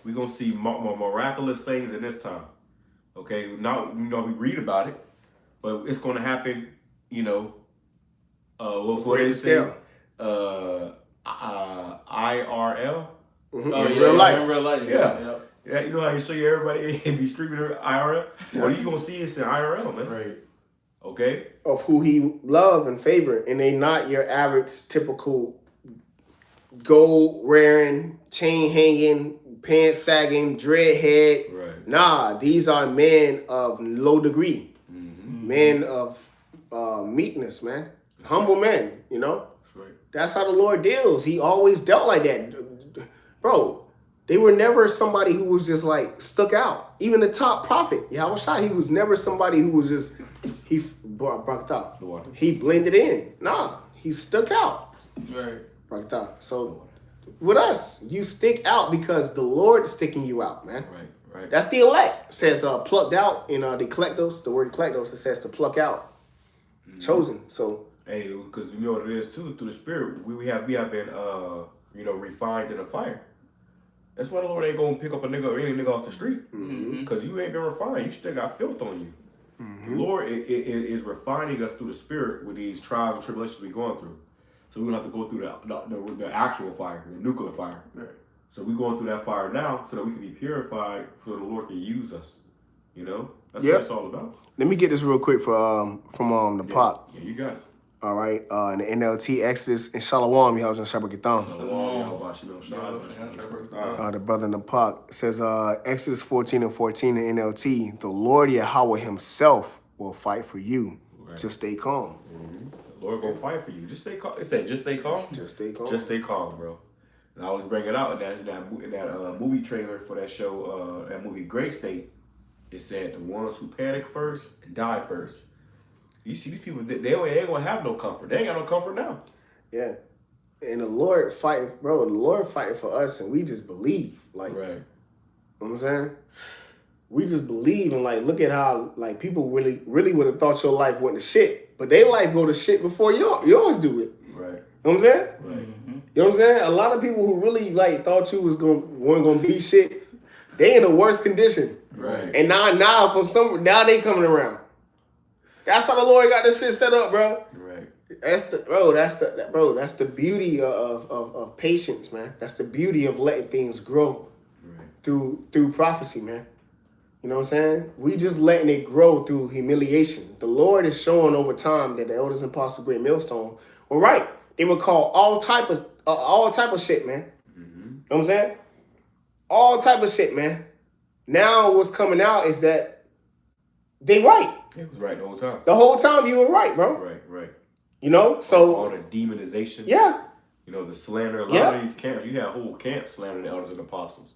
We gonna see more miraculous things in this time. Okay, now we read about it, but it's gonna happen. You know. What did it say? IRL, Mm-hmm. Oh, in yeah, real life. In real life. Yeah. Yeah, you know how you show you everybody and be streaming IRL? Well, you gonna see it's in IRL, man. Right. Okay? Of who he love and favor. And they not your average typical gold wearing, chain hanging, pants sagging, dread head. Right. Nah, these are men of low degree. Mm-hmm. Men of meekness, man. Humble men, you know? That's right. That's how the Lord deals. He always dealt like that. Bro, they were never somebody who was just like stuck out. Even the top prophet, Yahushua, he was never somebody who was just, he blended in. Nah, he stuck out. Right. So with us, you stick out because the Lord is sticking you out, man. Right. That's the elect. It says plucked out in the eklectos, the word eklectos, it says to pluck out. Mm-hmm. Chosen. So hey, because you know what it is too, through the Spirit, we have been refined in the fire. That's why the Lord ain't gonna pick up a nigga or any nigga off the street. Because you ain't been refined. You still got filth on you. The Lord is refining us through the Spirit with these trials and tribulations we're going through. So we don't have to go through the actual fire, the nuclear fire. Right. So we're going through that fire now so that we can be purified so the Lord can use us. You know? That's what it's all about. Let me get this real quick from the pot. Yeah, you got it. All right, in the NLT Exodus and Shalom, y'all just Shabbat Githam. The brother in the pot says Exodus 14:14 in NLT, the Lord Yahweh himself will fight for you. Right. Just stay calm. Mm-hmm. The Lord gonna fight for you. Just stay calm. It said just stay calm. Just stay calm. Just stay calm, bro. And I always bring it out in that movie trailer for that show, that movie Great State. It said the ones who panic first and die first. You see these people, they ain't gonna have no comfort. They ain't got no comfort now. Yeah. And the Lord fighting, bro, the Lord fighting for us and we just believe. Like, right. You know what I'm saying? We just believe and like, look at how like people really would have thought your life went to shit. But their life go to shit before yours do it. Right. You know what I'm saying? Right. You know what I'm saying? A lot of people who really like thought you weren't gonna be shit, they in the worst condition. Right. And now they coming around. That's how the Lord got this shit set up, bro. Right. That's the beauty of patience, man. That's the beauty of letting things grow through prophecy, man. You know what I'm saying? We just letting it grow through humiliation. The Lord is showing over time that the elders and apostles great millstone were right. They would call all type of shit, man. You know what I'm saying? All type of shit, man. Now what's coming out is that they right. It was right the whole time. The whole time you were right, bro. Right. You know, so all the demonization. Yeah. You know, the slander. A lot of these camps, you had whole camps slandering the elders and apostles.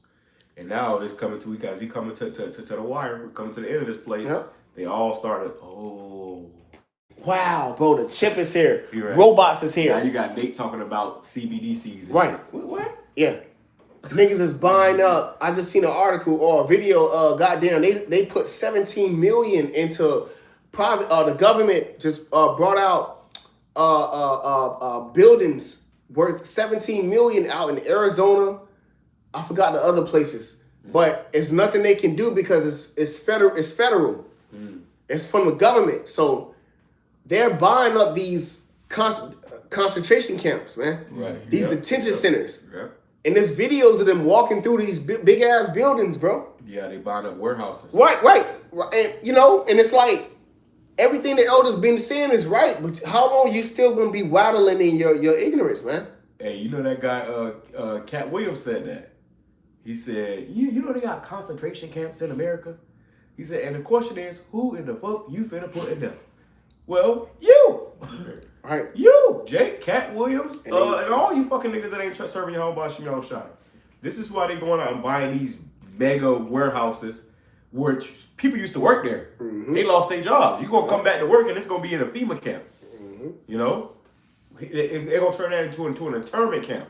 And now it's coming to we coming to the wire. We're coming to the end of this place. Yep. They all started. Oh. Wow, bro, the chip is here. Right. Robots is here. Now you got Nate talking about CBDCs. Right. What? Yeah. Niggas is buying up. I just seen an article or a video. Goddamn, they put 17 million into private. The government just brought out buildings worth 17 million out in Arizona. I forgot the other places, but it's nothing they can do because it's federal. It's federal. It's from the government, so they're buying up these concentration camps, man. Right. These detention centers. Yep. And there's videos of them walking through these big ass buildings, bro. Yeah, they buying up warehouses. Right. And you know, and it's like everything the elders been saying is right, but how long you still gonna be waddling in your ignorance, man? Hey, you know that guy, Cat Williams said that. He said, you know they got concentration camps in America? He said, and the question is, who in the fuck you finna put in them? Well, you. Right. You, Jake, Cat Williams, and all you fucking niggas that ain't serving your whole body, y'all shot. This is why they going out and buying these mega warehouses where people used to work there. They lost their jobs. You gonna come back to work and it's gonna be in a FEMA camp. You know? They're gonna turn that into an internment camp.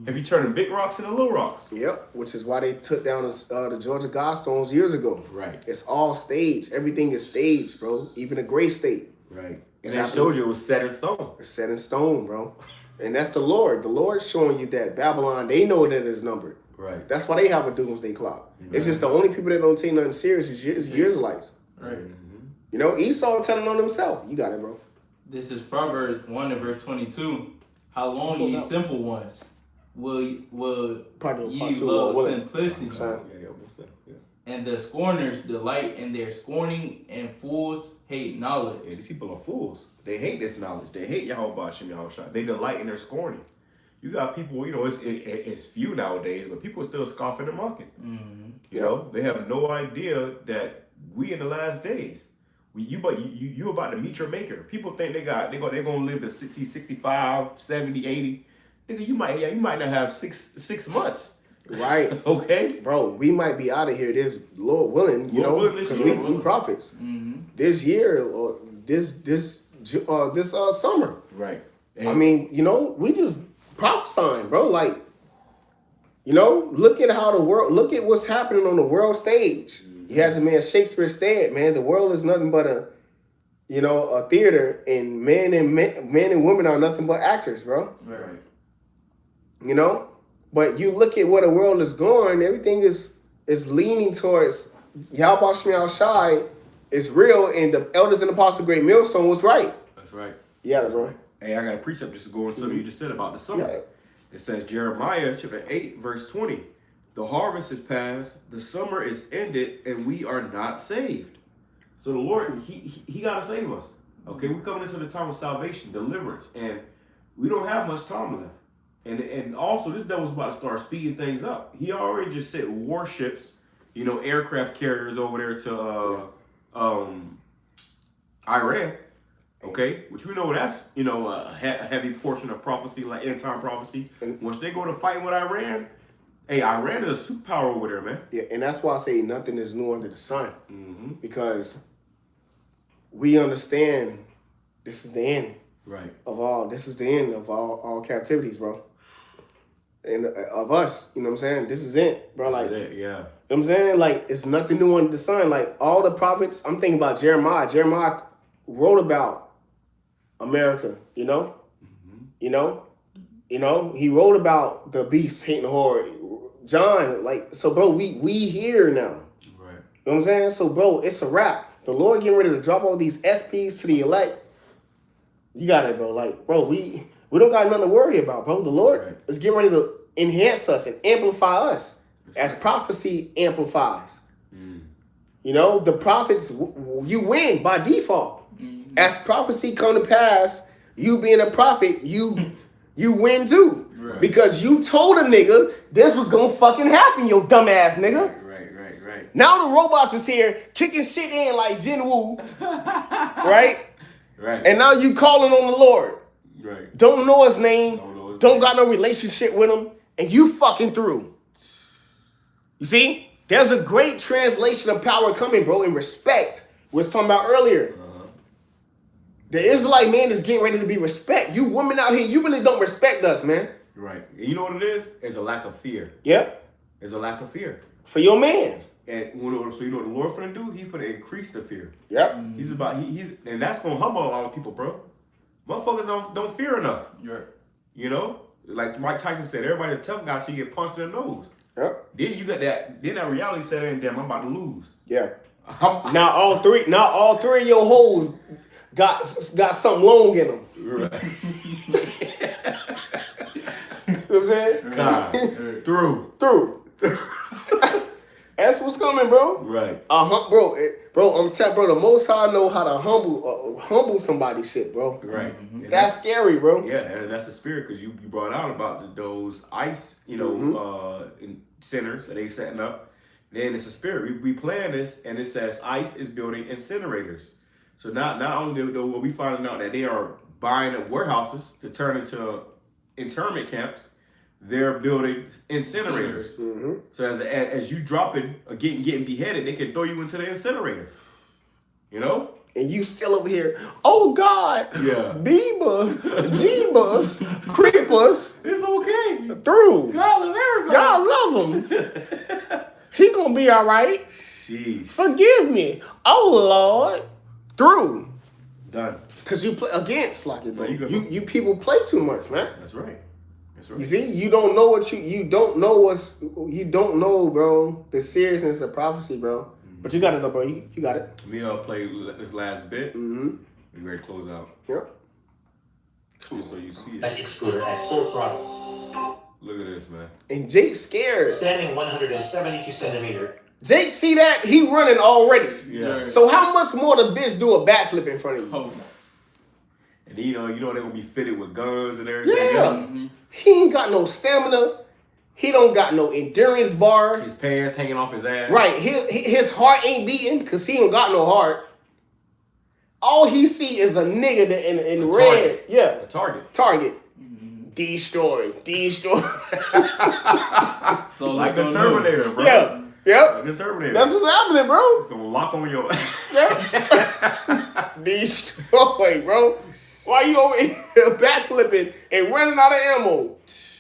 If you turning big rocks into little rocks. Yep, which is why they took down the Georgia Godstones years ago. Right. It's all staged. Everything is staged, bro. Even the Gray State. Right. And that showed you it was set in stone. It's set in stone, bro. And that's the Lord. The Lord's showing you that Babylon, they know that it's numbered. Right. That's why they have a doomsday clock. Right. It's just the only people that don't take nothing serious is Israelites. Right. You know, Esau telling on himself. You got it, bro. This is Proverbs 1 and verse 22. How long ye simple ones? will ye Part love two, simplicity. Yeah. And the scorners delight in their scorning, and fools hate knowledge. Yeah, these people are fools. They hate this knowledge. They hate Yahweh Shem Yahushua. They delight in their scorning. You got people, you know, it's few nowadays, but people still scoffing and mocking. Mm-hmm. You know, they have no idea that we in the last days. You about to meet your maker. People think they're gonna live to 60, 65, 70, 80. Nigga, you might not have six months. Right. Okay. Bro, we might be out of here this Lord willing, because we prophets. Mm-hmm. This year or this summer. Right. I mean, we just prophesying, bro. Like, look at what's happening on the world stage. You had the man Shakespeare said, man, the world is nothing but a theater, and men and women are nothing but actors, bro. Right. But you look at where the world is going, everything is leaning towards Yahweh Shem Shai is real, and the elders and apostles Great Millstone was right. That's right. Yeah, bro. Hey, I got a precept just to go on something you just said about the summer. Yeah. It says Jeremiah chapter 8, verse 20. The harvest is past, the summer is ended, and we are not saved. So the Lord, he got to save us. Okay, we're coming into the time of salvation, deliverance, and we don't have much time left. And also, this devil's about to start speeding things up. He already just sent warships, aircraft carriers over there to Iran. Okay, which we know that's a heavy portion of prophecy, like end time prophecy. Once they go to fight with Iran, hey, Iran is a superpower over there, man. Yeah, and that's why I say nothing is new under the sun, because we understand this is the end, right? Of all, this is the end of all captivities, bro. And of us, you know what I'm saying? This is it, bro. Like, yeah. You know what I'm saying? Like, it's nothing new under the sun. Like, all the prophets, I'm thinking about Jeremiah. Jeremiah wrote about America, he wrote about the beast hating the whore. John, so bro, we here now. Right. You know what I'm saying? So bro, it's a wrap. The Lord getting ready to drop all these SPs to the elect. You got it, bro. Like, bro, we don't got nothing to worry about, bro. The Lord is getting ready to enhance us and amplify us as prophecy amplifies. The prophets, you win by default. As prophecy come to pass, you being a prophet, you win too. Right. Because you told a nigga this was gonna fucking happen, yo dumbass nigga. Right. Now the robots is here kicking shit in like Jin Woo. Right? Right. And now you calling on the Lord. Right. Don't know his name. Don't got no relationship with him. And you fucking through. You see? There's a great translation of power coming, bro, in respect. We was talking about earlier. The Israelite man is getting ready to be respect. You women out here, you really don't respect us, man. Right. And you know what it is? It's a lack of fear. Yep. It's a lack of fear. For your man. And so you know what the Lord finna do? He finna increase the fear. Yep. He's and that's gonna humble a lot of people, bro. Motherfuckers don't fear enough. Right. Like Mike Tyson said, everybody's a tough guy, so you get punched in the nose. Yep. Then you got that reality set in, damn, I'm about to lose. Yeah. Now all three of your hoes got something long in them. Right. You know what I'm saying? God. Through. That's what's coming, bro. Right. Bro, I'm telling bro, the Most High know how to humble somebody shit, bro. Right. That's scary, bro. Yeah, and that's the spirit, because you brought out about those ICE, centers that they setting up. Then it's a spirit. We plan this, and it says ICE is building incinerators. So not only are we finding out that they are buying up warehouses to turn into internment camps, they're building incinerators. So as you dropping or getting beheaded, they can throw you into the incinerator. And you still over here, oh God, yeah, Bieber, Jeebus, Creepers. It's okay. Through. God love everybody. God love him. He gonna be all right. Sheesh. Forgive me. Oh Lord. Through. Done. Cause you play again, Slocky, bro. You people play too much, man. That's right. You see, you don't know you don't know, bro, the seriousness of prophecy, bro. But you got it though, bro. You got it. Me play this last bit. We ready to close out. Yep. Come on, so you see it. Electric scooter at full throttle. Look at this, man. And Jake's scared. Standing 172 centimeter. Jake see that? He running already. Yeah. So how much more the bitch do a backflip in front of you? Oh. And you know they're gonna be fitted with guns and everything. Yeah. else. He ain't got no stamina. He don't got no endurance bar. His pants hanging off his ass. Right. His heart ain't beating because he ain't got no heart. All he see is a nigga that in red. Target. Yeah. A target. Target. Destroy. Destroy. So Like the Terminator, bro. Yeah. Yep. Like the Terminator. That's what's happening, bro. It's gonna lock on your Yeah. Destroy, bro. Why you over here backflipping and running out of ammo?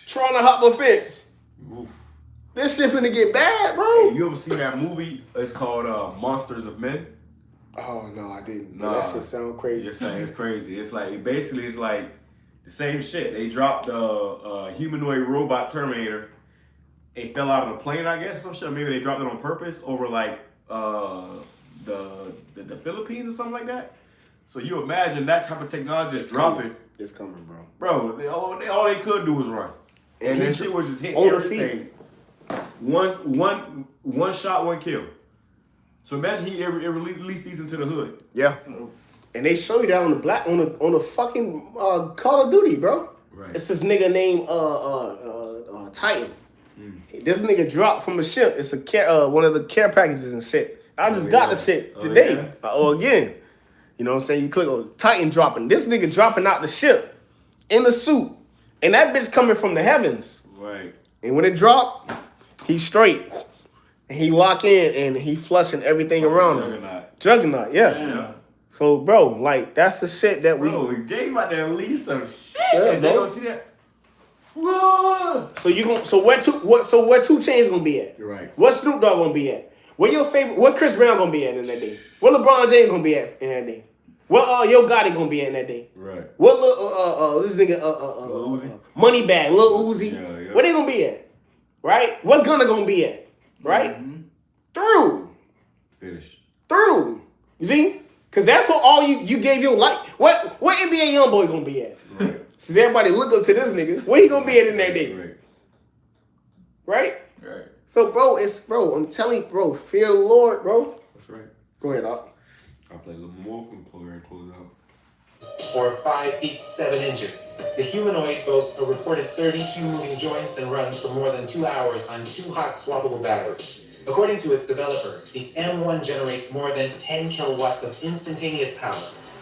Trying to hop a fence. Oof. This shit finna get bad, bro. Hey, you ever seen that movie? It's called Monsters of Men. Oh no, I didn't. Nah. That shit sound crazy. Just saying, it's crazy. It's like basically it's like the same shit. They dropped a humanoid robot Terminator. It fell out of the plane, I guess, some shit. Maybe they dropped it on purpose over like the Philippines or something like that. So you imagine that type of technology just dropping. It's coming, bro. Bro, all they could do was run. And that shit was just hitting on the everything. One shot, one kill. So imagine he ever released these into the hood. Yeah. And they show you that on the fucking Call of Duty, bro. Right. It's this nigga named Titan. This nigga dropped from a ship. It's a one of the care packages and shit. I just got the shit today. Again. You know what I'm saying? You click on Titan dropping. This nigga dropping out the ship in the suit. And that bitch coming from the heavens. Right. And when it drop, he straight. And he lock in and he flushing everything around him. Juggernaut, yeah. So, bro, like, that's the shit that we... Bro, Jay about to unleash some shit. Yeah, and they bro. don't see that. Whoa. So where 2 Chainz gonna be at? Right. What Snoop Dogg gonna be at? What Chris Brown gonna be at in that day? What LeBron James gonna be at in that day? What Yo Gotti gonna be at in that day? Right. What this nigga Moneybag, Lil Uzi, Yeah. where they gonna be at? Right? What Gunna gonna be at? Right? Through. Through. You see? Cause that's what all you gave your life. What NBA young boy gonna be at? Right. Since everybody look up to this nigga, where he gonna be at in that day? Right. Right? Right. So bro, I'm telling you, bro, fear the Lord, bro. That's right. Go ahead, Doc. I'll play a little more and close out. Or 5 feet 7 inches. The humanoid boasts a reported 32 moving joints and runs for more than 2 hours on 2 hot swappable batteries. According to its developers, the M1 generates more than 10 kilowatts of instantaneous power,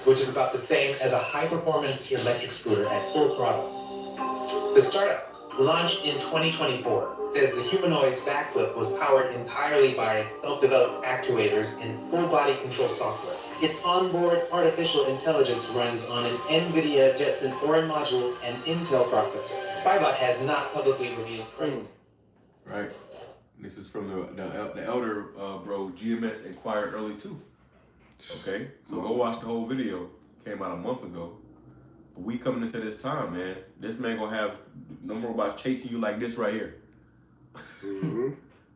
which is about the same as a high-performance electric scooter at full throttle. The startup, launched in 2024, says the humanoid's backflip was powered entirely by its self-developed actuators and full-body control software. Its onboard artificial intelligence runs on an NVIDIA Jetson Orin module and Intel processor. Fibot has not publicly revealed pricing. Right. This is from the elder bro, GMS inquired early too. Okay? So go watch the whole video. Came out a month ago. But we coming into this time, man. This man gonna have no more robots chasing you like this right here. Mm-hmm.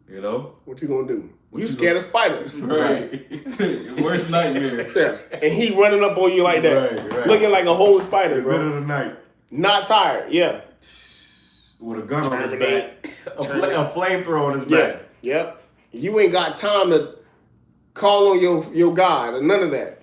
You know? What you gonna do? What you you scared of spiders. Right. Your worst nightmare. Yeah. And he running up on you like that. Right. Looking like a whole spider, The good bro. of the night. Not tired, yeah. With a gun on his Turn it back. A flamethrower on his back. Yep. You ain't got time to call on your God or none of that.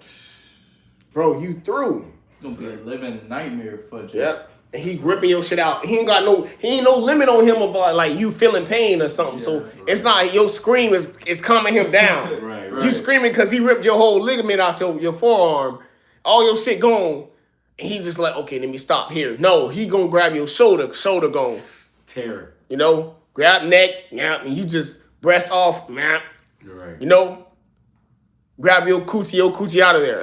Bro, you through. It's gonna be a living nightmare for you. Yep. And he ripping your shit out. He ain't no limit on him of like you feeling pain or something. So it's not your scream is calming him down. Right. You screaming because he ripped your whole ligament out your forearm. All your shit gone. And he just like, okay, let me stop here. No, he gonna grab your shoulder gone. Terror. You know, grab neck, yeah, and you just breast off, yeah. You're right. You know, grab your coochie out of there.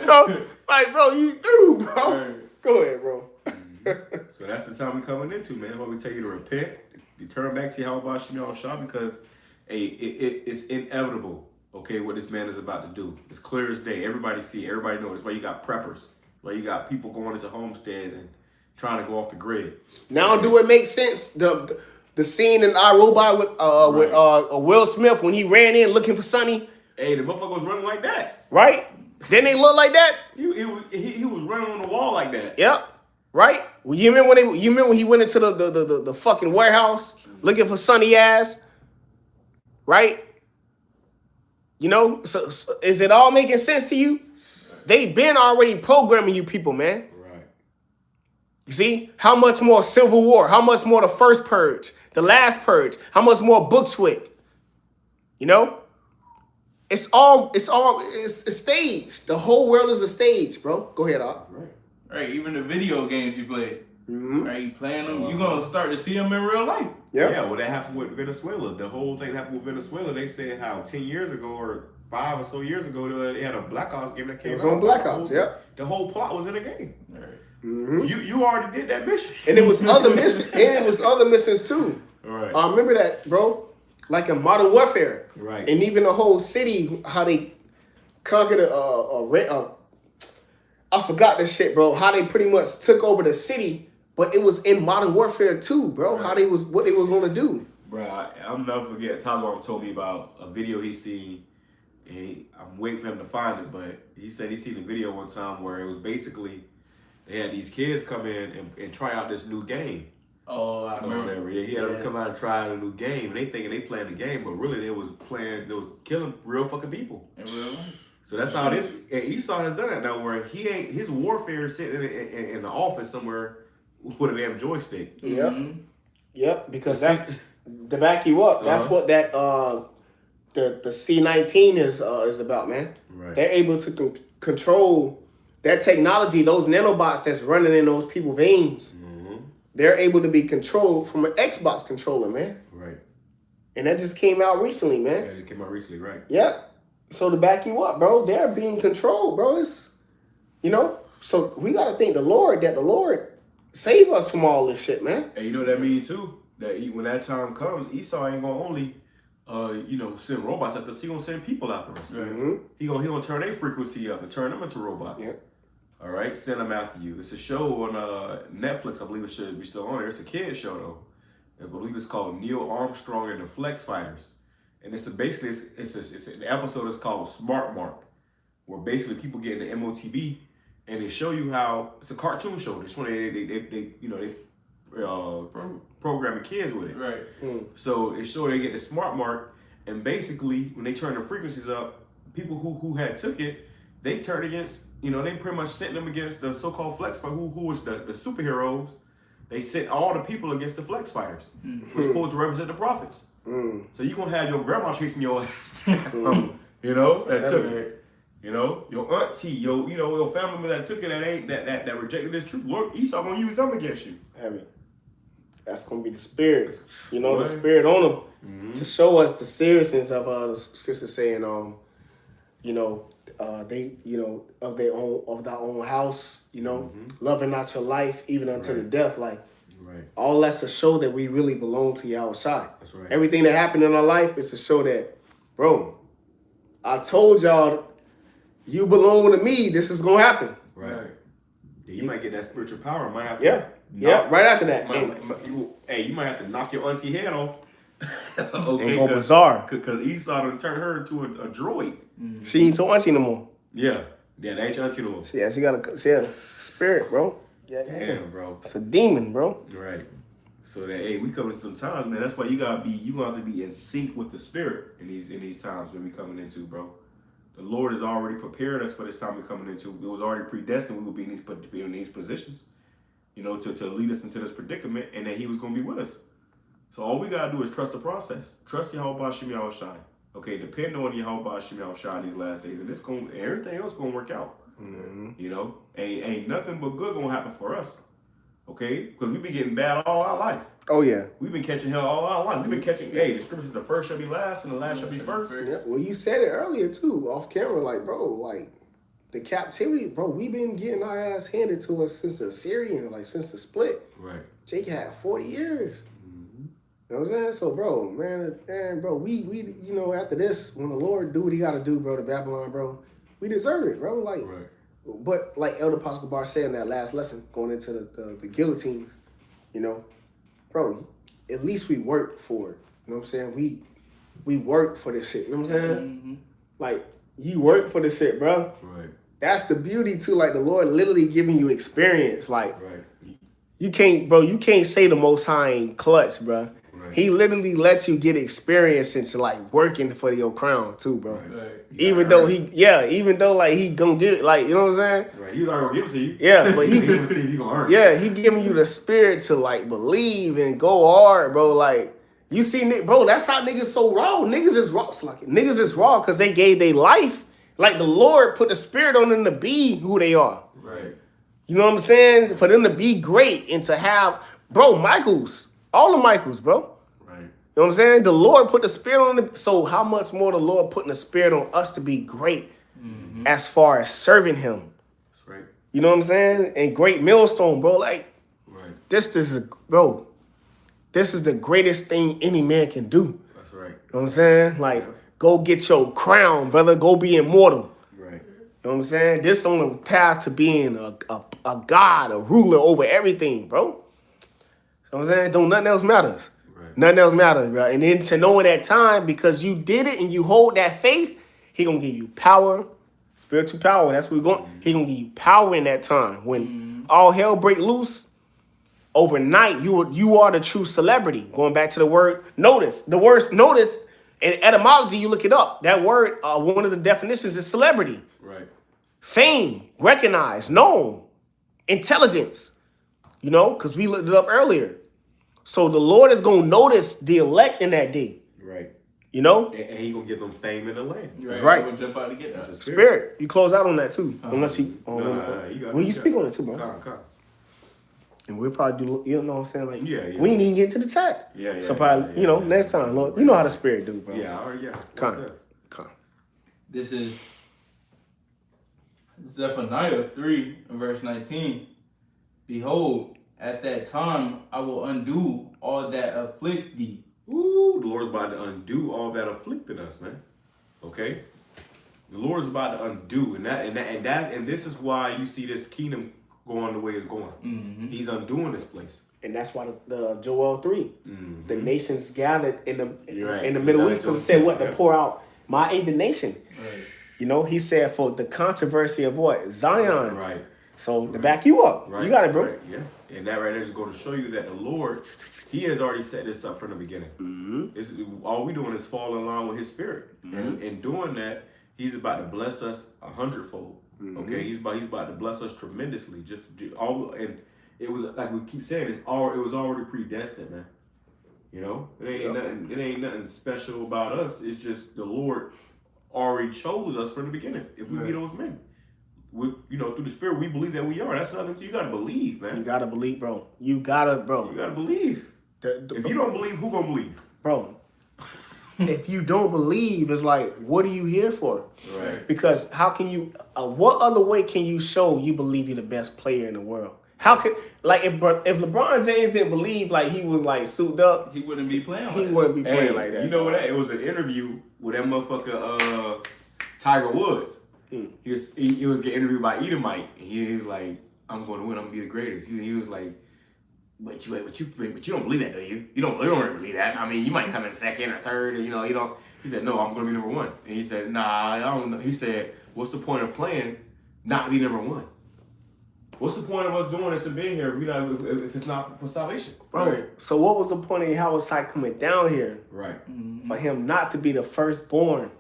No, like, bro, you through, bro. Right. Go ahead, bro. So that's the time we coming into, man. What we tell you to repent, you turn back to Yahweh Shem Shah because it's inevitable, okay, what this man is about to do. It's clear as day. Everybody see it. Everybody knows. That's why you got preppers. Why you got people going into homesteads and trying to go off the grid. Now, do it make sense? The scene in iRobot with Will Smith when he ran in looking for Sonny. Hey, the motherfucker was running like that. Right? Didn't they look like that? He was running on the wall like that. Yep. right? Well, you remember when he went into the fucking warehouse looking for Sonny ass, right? You know, so is it all making sense to you? They've been already programming you people, man. Right. You see? How much more Civil War? How much more the first purge? The last purge? How much more Bushwick? You know? It's staged. The whole world is a stage, bro. Go ahead, Doc. Right, even the video games you play. Mm-hmm. Right, you playing them, you're going to start to see them in real life. Yep. Yeah, well, that happened with Venezuela. The whole thing happened with Venezuela. They said how 10 years ago or 5 or so years ago, they had a Black Ops game that came out. It was on Black Ops, yeah. The whole plot was in the game. Right. Mm-hmm. You already did that mission. And it was other missions. And it was other missions too. Right. I remember that, bro. Like in Modern Warfare. Right. And even the whole city, how they conquered I forgot this shit, bro. How they pretty much took over the city, but it was in Modern Warfare too, bro. Right. What they was gonna do. Bro, I'll never forget. Tazwam told me about a video he seen, and I'm waiting for him to find it, but he said he seen a video one time where it was basically they had these kids come in and try out this new game. Oh, I remember. Whatever. Yeah, he had them come out and try out a new game, and they thinking they playing the game, but really they was killing real fucking people. In real life. So that's how this. And Esau has done that now, where his warfare is sitting in the office somewhere with a damn joystick. Yep. Yep. Because that's to back you up. That's what that the C-19 is about, man. Right. They're able to control that technology, those nanobots that's running in those people's veins. Mm-hmm. They're able to be controlled from an Xbox controller, man. Right. And that just came out recently, man. Yeah, it just came out recently, right? Yeah. So to back you up, bro, they're being controlled, bro. It's, you know, so we got to thank the Lord that the Lord save us from all this shit, man. And you know what that means too? That when that time comes, Esau ain't gonna only, send robots after us. He gonna send people after us. Mm-hmm. He gonna turn their frequency up and turn them into robots. Yeah. All right, send them after you. It's a show on Netflix. I believe it should be still on there. It's a kid's show though. I believe it's called Neil Armstrong and the Flex Fighters. And it's an episode is called Smart Mark, where basically people get in the MOTB and they show you how it's a cartoon show. This one they programming kids with it. Right. So they show they get the Smart Mark, and basically when they turn the frequencies up, people who had took it, they turned against, they pretty much sent them against the so-called Flex Fighters, who was the superheroes. They sent all the people against the Flex Fighters, who's supposed to represent the prophets. So you gonna have your grandma chasing your ass down, that took it. Your auntie, your family member that took it that rejected this truth. Lord, Esau gonna use them against you. Heavy. That's gonna be the spirit, the spirit on them to show us the seriousness of the scripture saying, they, of their own house, loving not your life even unto the death, like. Right. All that's to show that we really belong to Yahweh Shai. That's right. Everything that happened in our life is to show that, bro, I told y'all, you belong to me. This is gonna happen. Right. Yeah, you might get that spiritual power. Might have to right after that. You might have to knock your auntie head off. Okay, and go bizarre. Because Esau done turned her into a droid. She ain't your auntie no more. Yeah, that ain't your auntie no more. Yeah, she got a spirit, bro. Yeah, damn, bro. It's a demon, bro. Right. So that we coming some times, man. That's why you gonna have to be in sync with the spirit in these times when we coming into, bro. The Lord has already prepared us for this time we're coming into. It was already predestined we would be in these positions, to lead us into this predicament, and that He was gonna be with us. So all we gotta do is trust the process. Trust Yahweh Hashem Yahweh Shai. Okay, depend on Yahweh Hashem Yahweh Shai in these last days, and everything else gonna work out. Ain't nothing but good gonna happen for us. Okay, because we've been getting bad all our life. Oh yeah, we've been catching hell all our life. We've been catching. Hey, the scripture: the first shall be last, and the last shall be first. Yeah. Well, you said it earlier too, off camera, like bro, like the captivity, bro. We've been getting our ass handed to us since the Assyrian, like since the split. Right. Jake had 40 years. You know what I'm saying? So, bro, bro, we after this, when the Lord do what He got to do, bro, to Babylon, bro, we deserve it, bro. Like, right. But like Elder Pascal Bar said in that last lesson, going into the guillotines, bro, at least we work for it. You know what I'm saying? We work for this shit. You know what I'm saying? Like, you work for this shit, bro. Right. That's the beauty too. Like the Lord literally giving you experience. Like Right. you can't say the Most High ain't clutch, bro. Right. He literally lets you get experience into like working for your crown too, bro. Right. Even though like he gonna get like, you know what I'm saying? Right. He's not gonna give it to you. Yeah, but he gonna see if you gonna earn it. yeah, he giving you the spirit to like believe and go hard, bro. Like you see, bro, that's how niggas so raw. Niggas is raw. Niggas is raw because they gave their life. Like the Lord put the spirit on them to be who they are. Right. You know what I'm saying? For them to be great and to have, bro, all the Michaels, bro. Right. You know what I'm saying? The Lord put the spirit on them. So how much more the Lord putting the spirit on us to be great as far as serving him? That's right. You know what I'm saying? And great millstone, bro. Like, Right. this is the greatest thing any man can do. That's right. You know what I'm saying? Like, go get your crown, brother. Go be immortal. Right. You know what I'm saying? This on the path to being a god, a ruler over everything, bro. You know what I'm saying? Don't nothing else matters. Right. Nothing else matters, bro. And then to know in that time, because you did it and you hold that faith, he gonna give you power, spiritual power. That's what we're going. He gonna give you power in that time. When all hell break loose, overnight, you are the true celebrity. Going back to the word notice. The word notice, in etymology, you look it up. That word, one of the definitions is celebrity. Right. Fame, recognized, known, intelligence. You know, because we looked it up earlier. So the Lord is going to notice the elect in that day. Right. You know? And he gonna give them fame in the land. Right. We'll jump out to get that. That's Spirit. You close out on that too. Unless you... you speak on it too, bro. Come. And we'll probably do... You know what I'm saying? Like, Yeah. we didn't even get into the chat. Yeah. So probably, next time, Lord, you know how the Spirit do, bro. Yeah, alright, yeah. Come. This is Zephaniah 3 and verse 19. Behold, at that time I will undo all that afflict thee. Ooh, the Lord's about to undo all that afflicted us, man. Okay? The Lord's about to undo, and this is why you see this kingdom going the way it's going. Mm-hmm. He's undoing this place. And that's why the Joel 3, the nations gathered in the right. Middle East, because it said what? To Yeah. pour out my indignation. Right. You know, he said for the controversy of what? Zion. Right. So to back you up. Right. You got it, bro. Right. Yeah. And that right there is going to show you that the Lord, he has already set this up from the beginning. All we're doing is fall in line with his spirit. And in doing that, he's about to bless us 100-fold. Okay, he's about to bless us tremendously. And it was like we keep saying, it was already predestined, man. You know, it ain't nothing special about us. It's just the Lord already chose us from the beginning. If we be those men, through the Spirit, we believe that we are. That's nothing. You gotta believe, man. You gotta believe, bro. You gotta believe. If you don't believe, who gonna believe, bro? If you don't believe, it's like, what are you here for? Right. Because how can you? What other way can you show you believe you're the best player in the world? How could, like, if LeBron James didn't believe like he was like souped up, He wouldn't be playing. he wouldn't be playing like that. You know what? It was an interview with that motherfucker Tiger Woods. He was getting interviewed by Edomite, and he was like, "I'm going to win. I'm gonna be the greatest." He was like, "But you don't believe that, do you? You don't really believe that. I mean, you might come in second or third, or you don't." He said, "No, I'm going to be number one." And he said, "Nah, I don't know." He said, "What's the point of playing not to be number one? What's the point of us doing this and being here if it's not for salvation?" Bro, Right. so what was the point of how was Ty coming down here Right. for him not to be the firstborn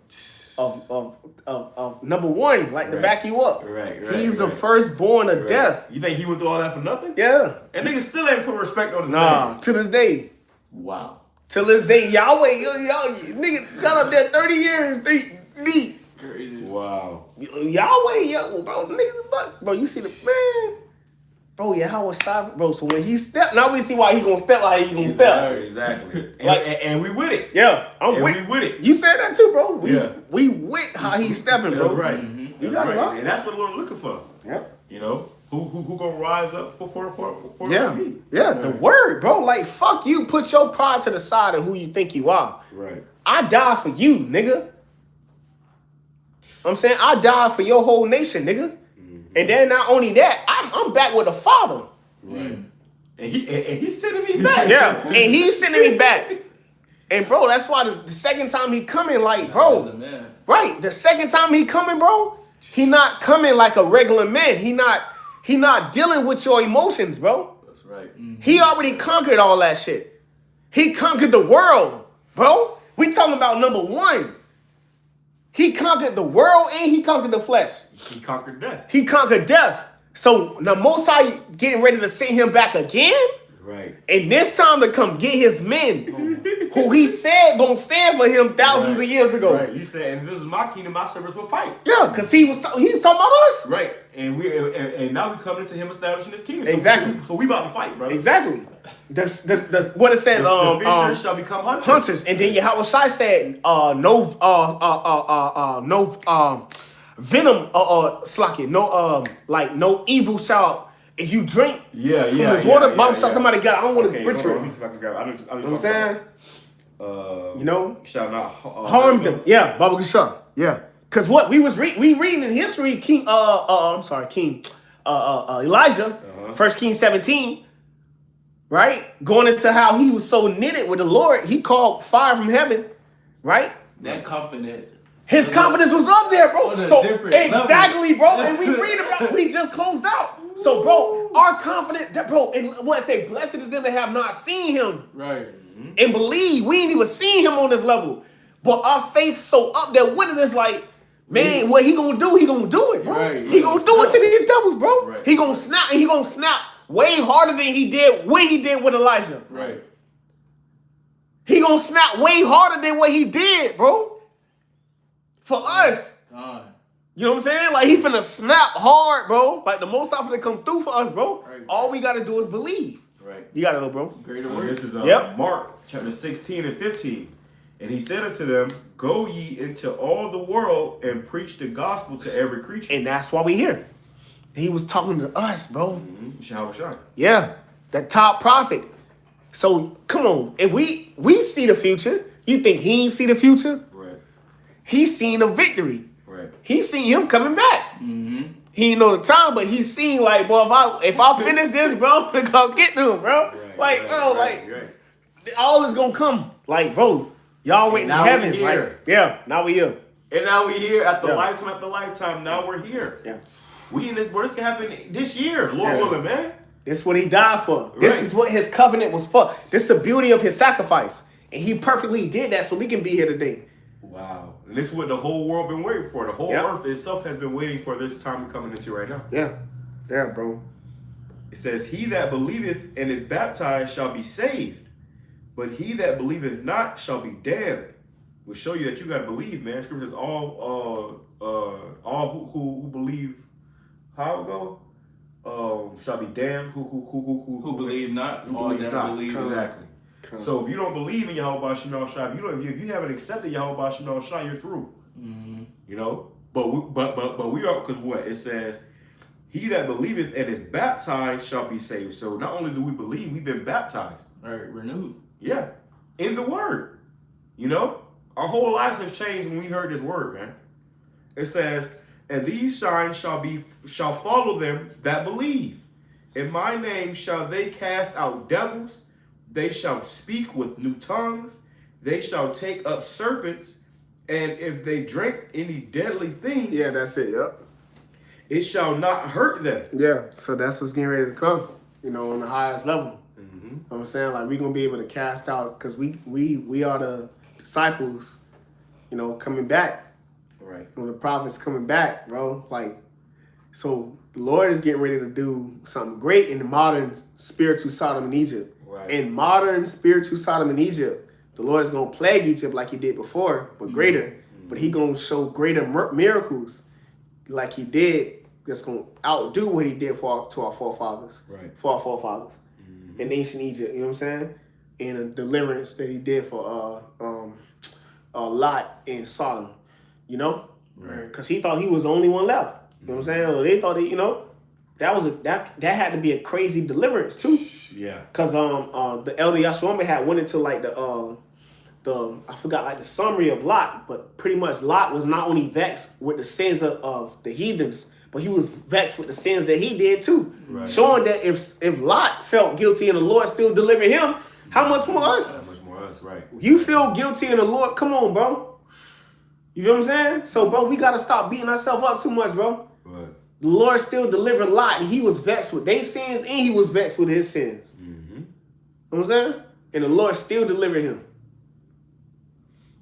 of number one, like to back you up? Right. He's the firstborn of death. You think he went through all that for nothing? Yeah. And niggas still ain't put respect on his Nah, name. to this day. Wow. To this day, Yahweh, y'all nigga got up there 30 years deep. Crazy. Wow. Yahweh, bro, niggas, bro, you see the man, bro. Yeah, how was Simon, bro? So when he stepped, now we see why he gonna step like he gonna step. Exactly. Like- and we with it. Yeah, I'm And with. we with it. You said that too, bro. We Yeah. with how he's stepping, bro. That's right. You got it right. And that's what the Lord looking for. Yep. You know, who gonna rise up for Yeah, me? yeah. The word, bro. Like fuck you. Put your pride to the side of who you think you are. Right. I died for you, nigga. I'm saying I died for your whole nation, nigga. And then not only that, I'm back with the Father. Right. And he's sending me back. Yeah, and he's sending me back. And bro, that's why the second time he coming, like, As bro, a man. right? The second time he coming, bro, He not coming like a regular man. He not dealing with your emotions, bro. That's right. He already conquered all that shit. He conquered the world, bro. We talking about number one. He conquered the world and he conquered the flesh. He conquered death. He conquered death. So now Most High getting ready to send him back again. Right. And this time to come get his men who he said gonna stand for him thousands of years ago. Right. He said, and this is my kingdom, my servants will fight. Yeah, because he's talking about us. Right. And now we coming into him establishing his kingdom. Exactly. So we about to fight, brother. Exactly. What it says, The fishers shall become hunters. And then Yahweh Shai said, no venom, slacky, no evil shall. If you drink from this water, somebody got. I don't want to butcher it. Let me see if I can grab it. You know what I'm saying? You know, shall not harm them. Yeah, Baba Gashar. Yeah, because what we reading in history, King Elijah, 1 Kings 17, right? Going into how he was so knitted with the Lord, he called fire from heaven, right? That confidence. His confidence was up there, bro. So exactly, level. bro. And we read about it. We just closed out. So, bro, our confidence, bro, and what I say, blessed is them that have not seen him. Right. And believe. We ain't even seen him on this level. But our faith so up there with it is like, man, what he gonna do, he gonna do it, bro. Right. He gonna do it to these devils, bro. Right. He gonna snap, and he gonna snap way harder than he did when he did with Elijah. Right. He gonna snap way harder than what he did, bro. For us. You know what I'm saying? Like, he finna snap hard, bro. Like, the Most High finna come through for us, bro. Right. All we gotta do is believe. Right. You gotta know, bro. Greater work. This is Yep. Mark chapter 16 and 15. And he said unto them, go ye into all the world and preach the gospel to every creature. And that's why we here. He was talking to us, bro. Shall shine. Yeah. The top prophet. So, come on. If we see the future, you think he ain't see the future? Right. He seen a victory. Right. He seen him coming back. He ain't know the time, but he seen like, boy, if I finish this, bro, I'm gonna go get to him, bro. All is gonna come. Like, bro, y'all waiting in heaven. Like, yeah, now we here. And now we here at the lifetime after lifetime. Now we're here. Yeah. We in this, bro. This can happen this year, Lord willing, man. This is what he died for. This is what his covenant was for. This is the beauty of his sacrifice. And he perfectly did that so we can be here today. Wow. And this is what the whole world been waiting for. The whole earth itself has been waiting for this time we're coming into right now. Yeah. Yeah, bro. It says, he that believeth and is baptized shall be saved, but he that believeth not shall be damned. Will show you that you gotta believe, man. Scripture says all who believe, how it go? Shall be damned. Who believe not. Who All believe that not. believe. Exactly. So if you don't believe in Yahweh Shemel Shai, if you haven't accepted Yahweh Shemel Shai, you're through. You know, but we are, because what it says, he that believeth and is baptized shall be saved. So not only do we believe, we've been baptized. Right, renewed. Yeah, in the word. You know, our whole lives have changed when we heard this word, man. It says, and these signs shall follow them that believe. In my name shall they cast out devils. They shall speak with new tongues. They shall take up serpents. And if they drink any deadly thing, Yeah, that's it. Yep. it shall not hurt them. Yeah. So that's what's getting ready to come, you know, on the highest level. You know what I'm saying? Like, we're going to be able to cast out, because we are the disciples, you know, coming back. Right. You know, the prophets coming back, bro. Like, so the Lord is getting ready to do something great in the modern spiritual Sodom and Egypt. Right. In modern spiritual Sodom and Egypt, the Lord is going to plague Egypt like he did before, but greater. But he going to show greater miracles like he did, that's going to outdo what he did to our forefathers. Right. For our forefathers in ancient Egypt, you know what I'm saying? And a deliverance that he did for Lot in Sodom, you know? Right. Because he thought he was the only one left. You know what I'm saying? Or they thought that, you know, that had to be a crazy deliverance too. Yeah. Cause the elder Yahshua had went into like the I forgot like the summary of Lot, but pretty much Lot was not only vexed with the sins of the heathens, but he was vexed with the sins that he did too. Right. Showing that if Lot felt guilty and the Lord still delivered him, how much more us? How much more us, right? You feel guilty and the Lord, come on, bro. You feel what I'm saying? So, bro, we got to stop beating ourselves up too much, bro. Right. The Lord still delivered Lot, and he was vexed with their sins, and he was vexed with his sins. Mm-hmm. You know what I'm saying? And the Lord still delivered him.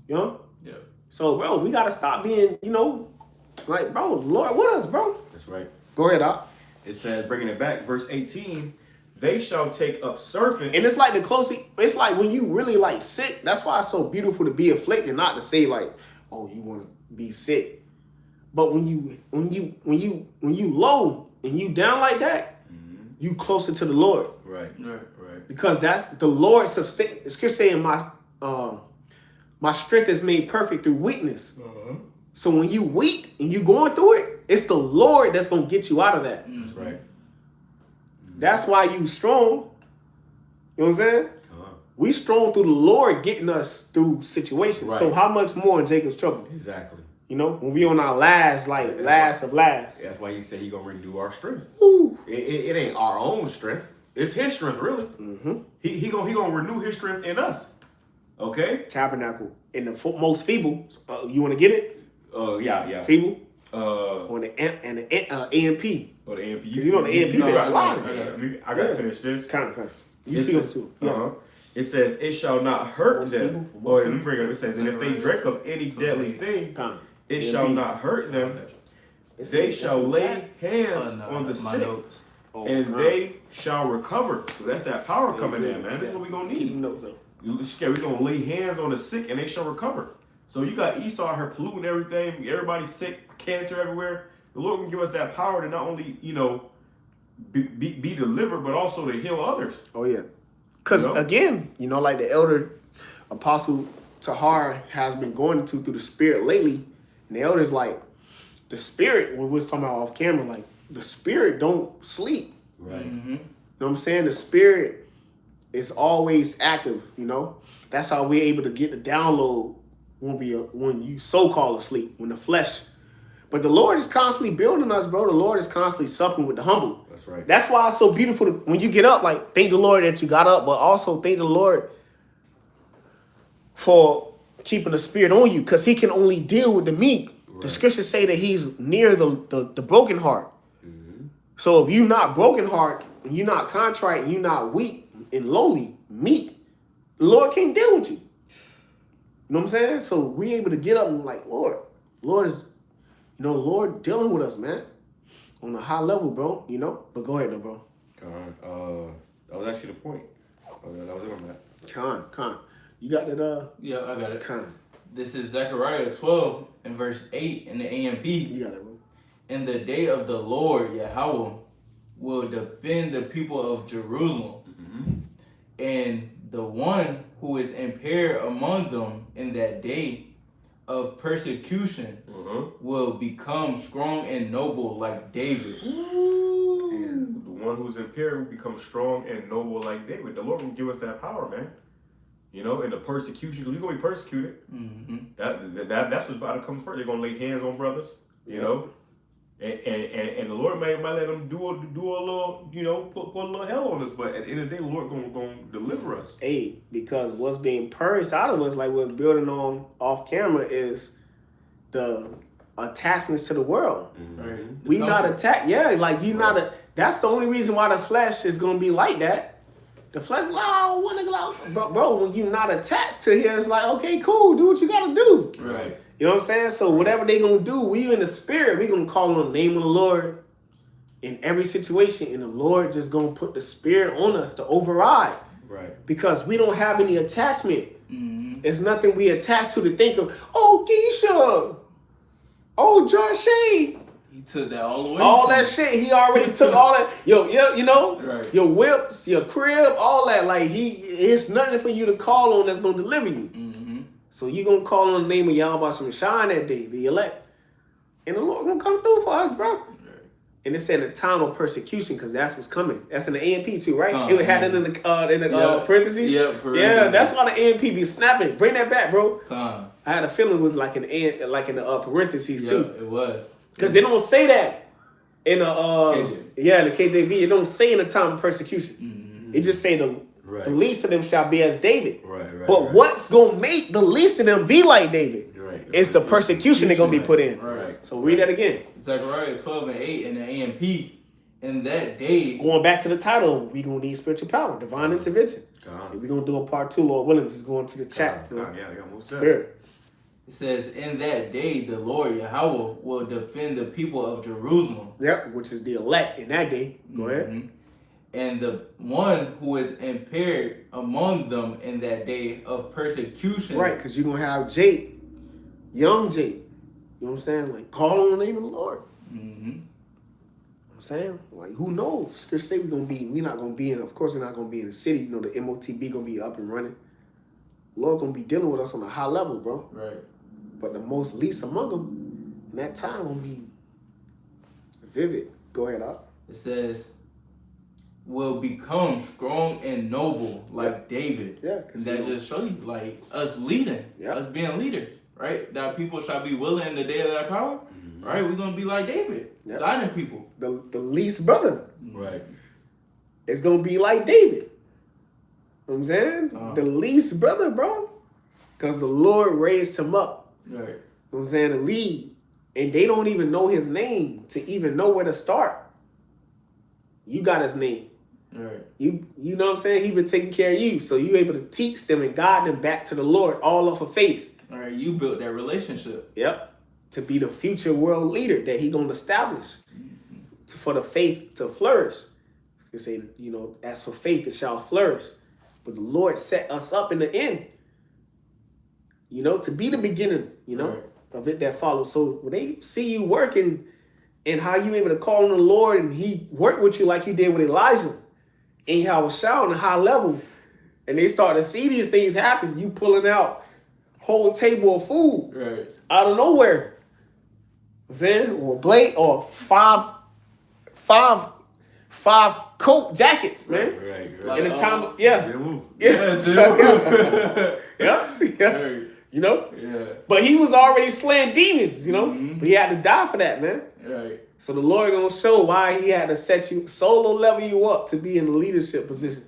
You know? Yeah. So, bro, we got to stop being, like, bro, the Lord with us, bro. That's right. Go ahead, Doc. It says, bringing it back, verse 18, they shall take up serpents. And it's like it's like when you really like sick, that's why it's so beautiful to be afflicted, not to say like, oh, you want to be sick. But when you low and you down like that, you closer to the Lord. Right. Because that's the Lord's sustain. It's just saying my strength is made perfect through weakness. So when you weak and you going through it, it's the Lord that's gonna get you out of that. That's right. That's why you strong. You know what I'm saying? We strong through the Lord getting us through situations. Right. So how much more in Jacob's trouble? Exactly. When we on our last of last. That's why he said he gonna renew our strength. Ooh. It ain't our own strength. It's his strength, really. Mm-hmm. He gonna renew his strength in us. Okay. Tabernacle in the most feeble. You want to get it? Yeah. Feeble. On the AMP. Or the AMP. Because the AMP that's sliding. I gotta finish this. Kind of. You speak on too. Yeah. It says, it shall not hurt them. Or let me bring it up. It says, and if they drink of any deadly thing, it shall not hurt them. They shall lay hands on the sick, and they shall recover. So that's that power coming in, man. That's what we're going to need. We're going to lay hands on the sick, and they shall recover. So you got Esau here polluting everything. Everybody's sick, cancer everywhere. The Lord can give us that power to not only, be delivered, but also to heal others. Oh, yeah. Because, again, like the elder apostle Tahar has been going through the spirit lately. And the elder's like, the spirit, we was talking about off camera, like, the spirit don't sleep. Right. You know what I'm saying? The spirit is always active, That's how we're able to get the download when you so-called asleep, when the flesh. But the Lord is constantly building us, bro. The Lord is constantly supping with the humble. That's right. That's why it's so beautiful when you get up, like, thank the Lord that you got up, but also thank the Lord for keeping the spirit on you, because he can only deal with the meek. Right. The scriptures say that he's near the broken heart. Mm-hmm. So if you're not broken heart, and you're not contrite, and you're not weak and lowly, meek, the Lord can't deal with you. You know what I'm saying? So we able to get up and like, Lord is, Lord dealing with us, man, on a high level, bro. But go ahead, though, bro. That was actually the point. That was it on that. Con. You got that? Yeah, I got it. Con. This is Zechariah 12 and verse 8 in the AMP. You got it, bro. In the day of the Lord, Yahweh will defend the people of Jerusalem. Mm-hmm. And the one who is impaired among them in that day of persecution will become strong and noble like David. And the one who's impaired will become strong and noble like David. The Lord will give us that power, man. In the persecution, because we're going to be persecuted. Mm-hmm. That's what's about to come first. They're going to lay hands on brothers, And the Lord might let them do a little, put a little hell on us. But at the end of the day, the Lord going to deliver us. Hey, because what's being purged out of us, like we're building on off camera, is the attachments to the world. Mm-hmm. Right. We not attack. Yeah, like you not a. That's the only reason why the flesh is going to be like that. The flesh, bro, when you're not attached to here, it's like, okay, cool, do what you got to do. Right. You know what I'm saying? So whatever they going to do, we in the spirit, we going to call on the name of the Lord in every situation. And the Lord just going to put the spirit on us to override. Right. Because we don't have any attachment. Mm-hmm. There's nothing we attach to think of, oh, Keisha, oh, Josh. He took that all the way. All that shit, he already took all that. Right. Your whips, your crib, all that. Like, it's nothing for you to call on that's going to deliver you. Mm-hmm. So you going to call on the name of Yahweh Shemashine that day, the elect. And the Lord going to come through for us, bro. Right. And it said the time of persecution, because that's what's coming. That's in the AMP too, right? It had it in the parentheses. Yeah, that's why the AMP be snapping. Bring that back, bro. I had a feeling it was like in the parentheses too. It was. Because they don't say that in the KJV. It don't say in the time of persecution. Mm-hmm. It just say the least of them shall be as David. Right. But what's gonna make the least of them be like David? Right. It's the persecution they're going to be put in. Right. So read that again. Zechariah 12:8 in the AMP. In that day. Going back to the title, we going to need spiritual power, divine intervention. We're going to do a part 2, Lord willing. Just go into the chat. Spirit. It says, in that day, the Lord Yahweh will defend the people of Jerusalem. Yep, which is the elect in that day. Go ahead. And the one who is impaired among them in that day of persecution. Right, because you're going to have Jake, young Jake. You know what I'm saying? Like, call on the name of the Lord. You know what I'm saying? Like, who knows? Scripture say we're not going to be in, of course, we're not going to be in the city. You know, the MOTB going to be up and running. The Lord going to be dealing with us on a high level, bro. Right. But the most least among them, in that time, will be vivid. Go ahead, Op. It says, will become strong and noble like David. Yeah. And that just show you, like, us leading, us being leaders, right? That people shall be willing in the day of that power, right? We're going to be like David, guiding people. The least brother. Right. It's going to be like David. You know what I'm saying? The least brother, bro. Because the Lord raised him up. Right. You know what I'm saying? To lead. And they don't even know his name to even know where to start. You got his name. Right. You know what I'm saying? He been taking care of you. So you able to teach them and guide them back to the Lord, all off of faith. All right. You built that relationship. Yep. To be the future world leader that he going to establish. For the faith to flourish. You say, you know, as for faith, it shall flourish. But the Lord set us up in the end. You know, to be the beginning, you know, of it that follows. So when they see you working and how you able to call on the Lord and he worked with you like he did with Elijah and how was shouting a high level and they start to see these things happen, you pulling out whole table of food out of nowhere. You know what I'm saying? Or blade or five coat jackets, man. Right. In the time, Yeah. You know? Yeah. But he was already slaying demons, you know? But he had to die for that, man. Right. So the Lord gonna show why he had to set you, solo level you up to be in the leadership position.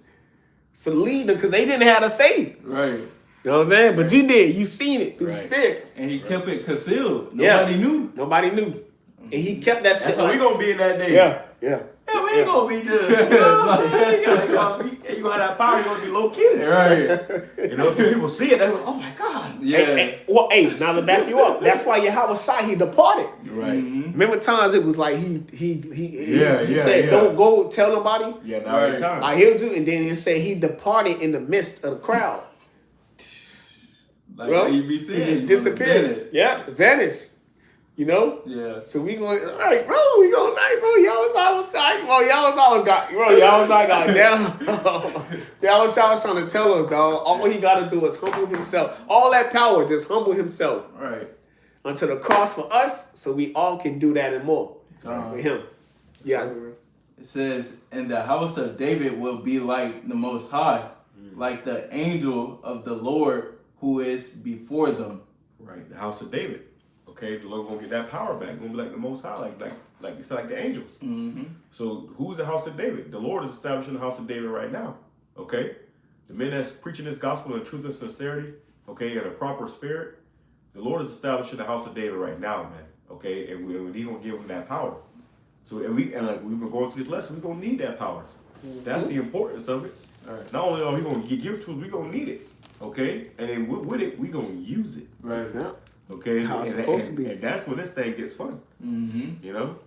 So lead them, because they didn't have the faith. Right. You know what I'm saying? But you did. You seen it through the Spirit. And he kept it concealed. Nobody knew. Nobody knew. And he kept that shit. That's how we gonna be in that day. Yeah. Yeah, we ain't gonna be just, you know what I'm saying? You gonna have that power, you're gonna be low key. Right. You know, so people see it, they go, oh my God. Yeah. Now to back you up, that's why Yahweh Shai, he departed. Right. Remember times it was like he said, don't go tell nobody. Yeah, now every time. I healed you, and then it said he departed in the midst of the crowd. Like Bro, you be saying, he just disappeared. Yeah, vanished. You know? Yeah. So we going, all right, bro, we going, like, bro, y'all was got down. Y'all was trying to tell us, dog, all he got to do is humble himself. All that power, just humble himself. Right. Unto the cross for us, so we all can do that and more with him. Yeah. It says, and the house of David will be like the Most High, like the angel of the Lord who is before them. Right, the house of David. Okay, the Lord gonna get that power back. Gonna be like the Most High, like you said, like the angels. So who's the house of David? The Lord is establishing the house of David right now. Okay, the men that's preaching this gospel in truth and sincerity. Okay, in a proper spirit. The Lord is establishing the house of David right now, man. Okay, and He gonna give him that power. So like we've been going through this lesson, we're gonna need that power. That's the importance of it. Right. Not only are we gonna give it to us, we're gonna need it. Okay, and then with it, we're gonna use it. Right. Yeah. Okay, How it's supposed to be. And that's when this thing gets fun. You know.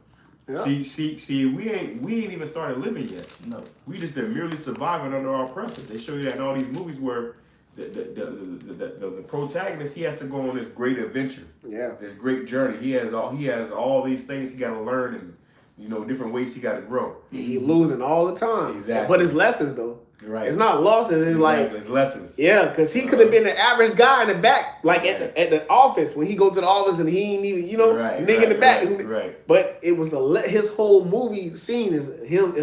Yeah. See, we ain't even started living yet. No. We just been merely surviving under our oppressors. They show you that in all these movies where the protagonist, he has to go on this great adventure. Yeah. This great journey. He has all these things he got to learn and different ways he got to grow. He losing all the time. Exactly. But it's lessons though. Right. It's not losses. It's like it's lessons. Yeah, because he could have been the average guy in the back, like at the office when he go to the office and he ain't even nigga in the back. Right. But it was his whole movie scene is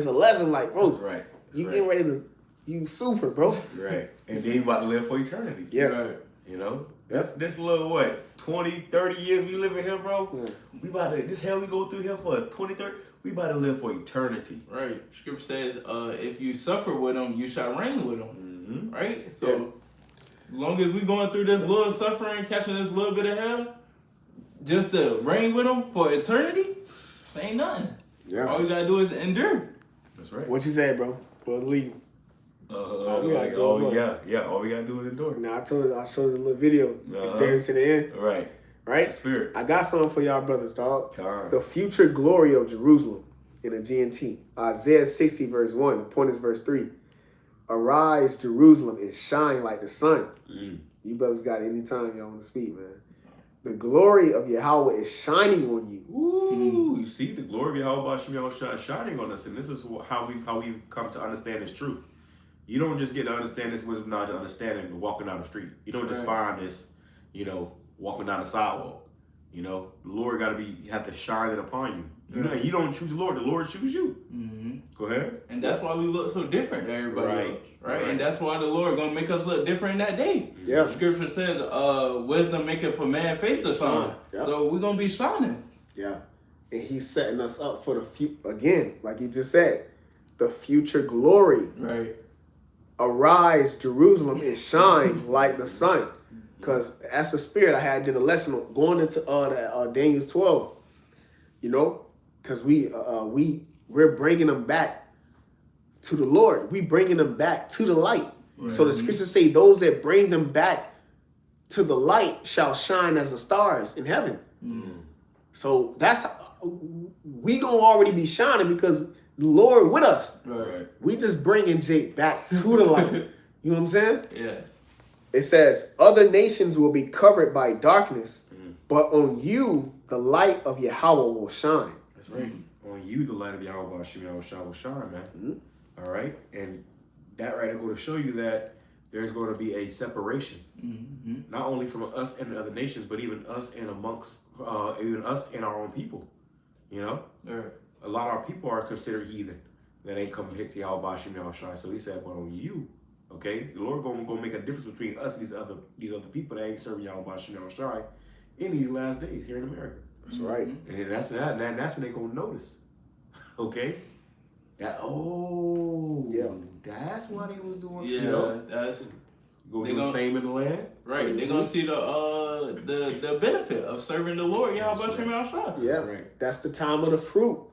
a lesson. Like, bro, right. You getting ready to you super, bro. Right. And then you about to live for eternity. Yeah. Right. You know? That's this little 20, 30 years we live in here, bro. Yeah. We about to this hell we go through here for 20, 30. We about to live for eternity. Right. Scripture says, if you suffer with him, you shall reign with him. Right? So as long as we going through this little suffering, catching this little bit of hell, just to reign with him for eternity, this ain't nothing. Yeah. All you gotta do is endure. That's right. What you say, bro? Was leaving. All we gotta do is endure. Now I showed you a little video. There to the end. Right. Right? Spirit. I got something for y'all brothers, dog. Time. The future glory of Jerusalem in the GNT. Isaiah 60 verse 1. The point is verse 3. Arise, Jerusalem, and shine like the sun. You brothers got any time y'all want to speak, man. The glory of Yahweh is shining on you. Ooh, you see the glory of Yahweh is shining on us, and this is how we come to understand this truth. You don't just get to understand this wisdom, knowledge, understanding walking down the street. You don't just find this, walking down the sidewalk. The Lord have to shine it upon you. You don't choose the Lord chooses you. Go ahead. And that's why we look so different to everybody else, right? And that's why the Lord gonna make us look different that day. Yeah. The scripture says, wisdom maketh for man face to shine. Yep. So we're gonna be shining. Yeah. And he's setting us up for the future, again, like you just said, the future glory. Right. Arise, Jerusalem, and shine like the sun. Because that's the spirit I had did a lesson on going into Daniel 12. Because we're bringing them back to the Lord. We bringing them back to the light. Right. So the scriptures say those that bring them back to the light shall shine as the stars in heaven. So we gonna already be shining because the Lord with us. Right. We just bringing Jake back to the light. You know what I'm saying? Yeah. It says, other nations will be covered by darkness, but on you, the light of Yahweh will shine. That's right. On you, the light of Yahweh will shine, man. All right? And that right there going to show you that there's going to be a separation, not only from us and the other nations, but even us and amongst, even us and our own people. A lot of our people are considered heathen that ain't come hit to Yahweh Shai. So he said, but on you, okay, the Lord gonna make a difference between us and these other people that ain't serving Yahweh Shai in these last days here in America. That's right. And that's when they gonna notice. Okay? That's why they was doing. That's go give us fame in the land. Right. They're gonna see the benefit of serving the Lord, Yahweh Shai. Yeah. Right. That's the time of the fruit.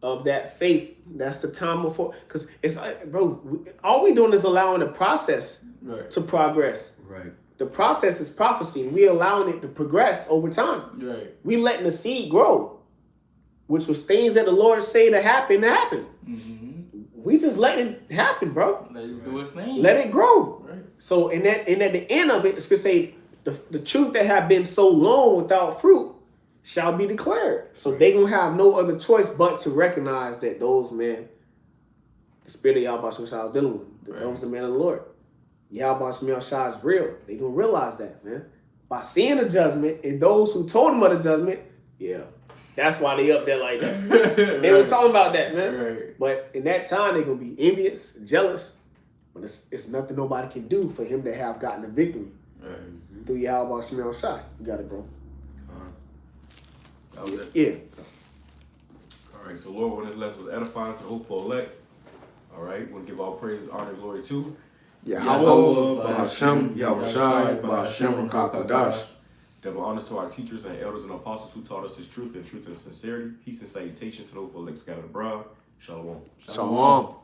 Of that faith. That's the time before, because it's like, bro, all we doing is allowing the process to progress. Right. The process is prophecy, and we allowing it to progress over time. Right. We letting the seed grow, which was things that the Lord say to happen. We just letting it happen, bro. Let it do its thing. Let it grow. Right. So at the end of it, it's gonna say the truth that have been so long without fruit shall be declared. So they gonna have no other choice but to recognize that those men, the spirit of Yahweh Shai is dealing with, those the men of the Lord. Yahweh Shai is real. They gonna realize that, man. By seeing the judgment and those who told them of the judgment, that's why they up there like that. They were talking about that, man. Right. But in that time, they gonna be envious, jealous, but it's nothing nobody can do for him to have gotten the victory through Yahweh Shai. You got it, bro. That was it? Yeah. All right, so Lord, when this lesson was edifying to hopeful elect, all right, we'll give all praises, honor, and glory to Yahweh, Ba'ashem, Yahushai, Ba'ashem, Rakakadash. Double honors to our teachers and elders and apostles who taught us his truth and sincerity. Peace and salutations to the hopeful elect scattered abroad. Shalom. Shalom.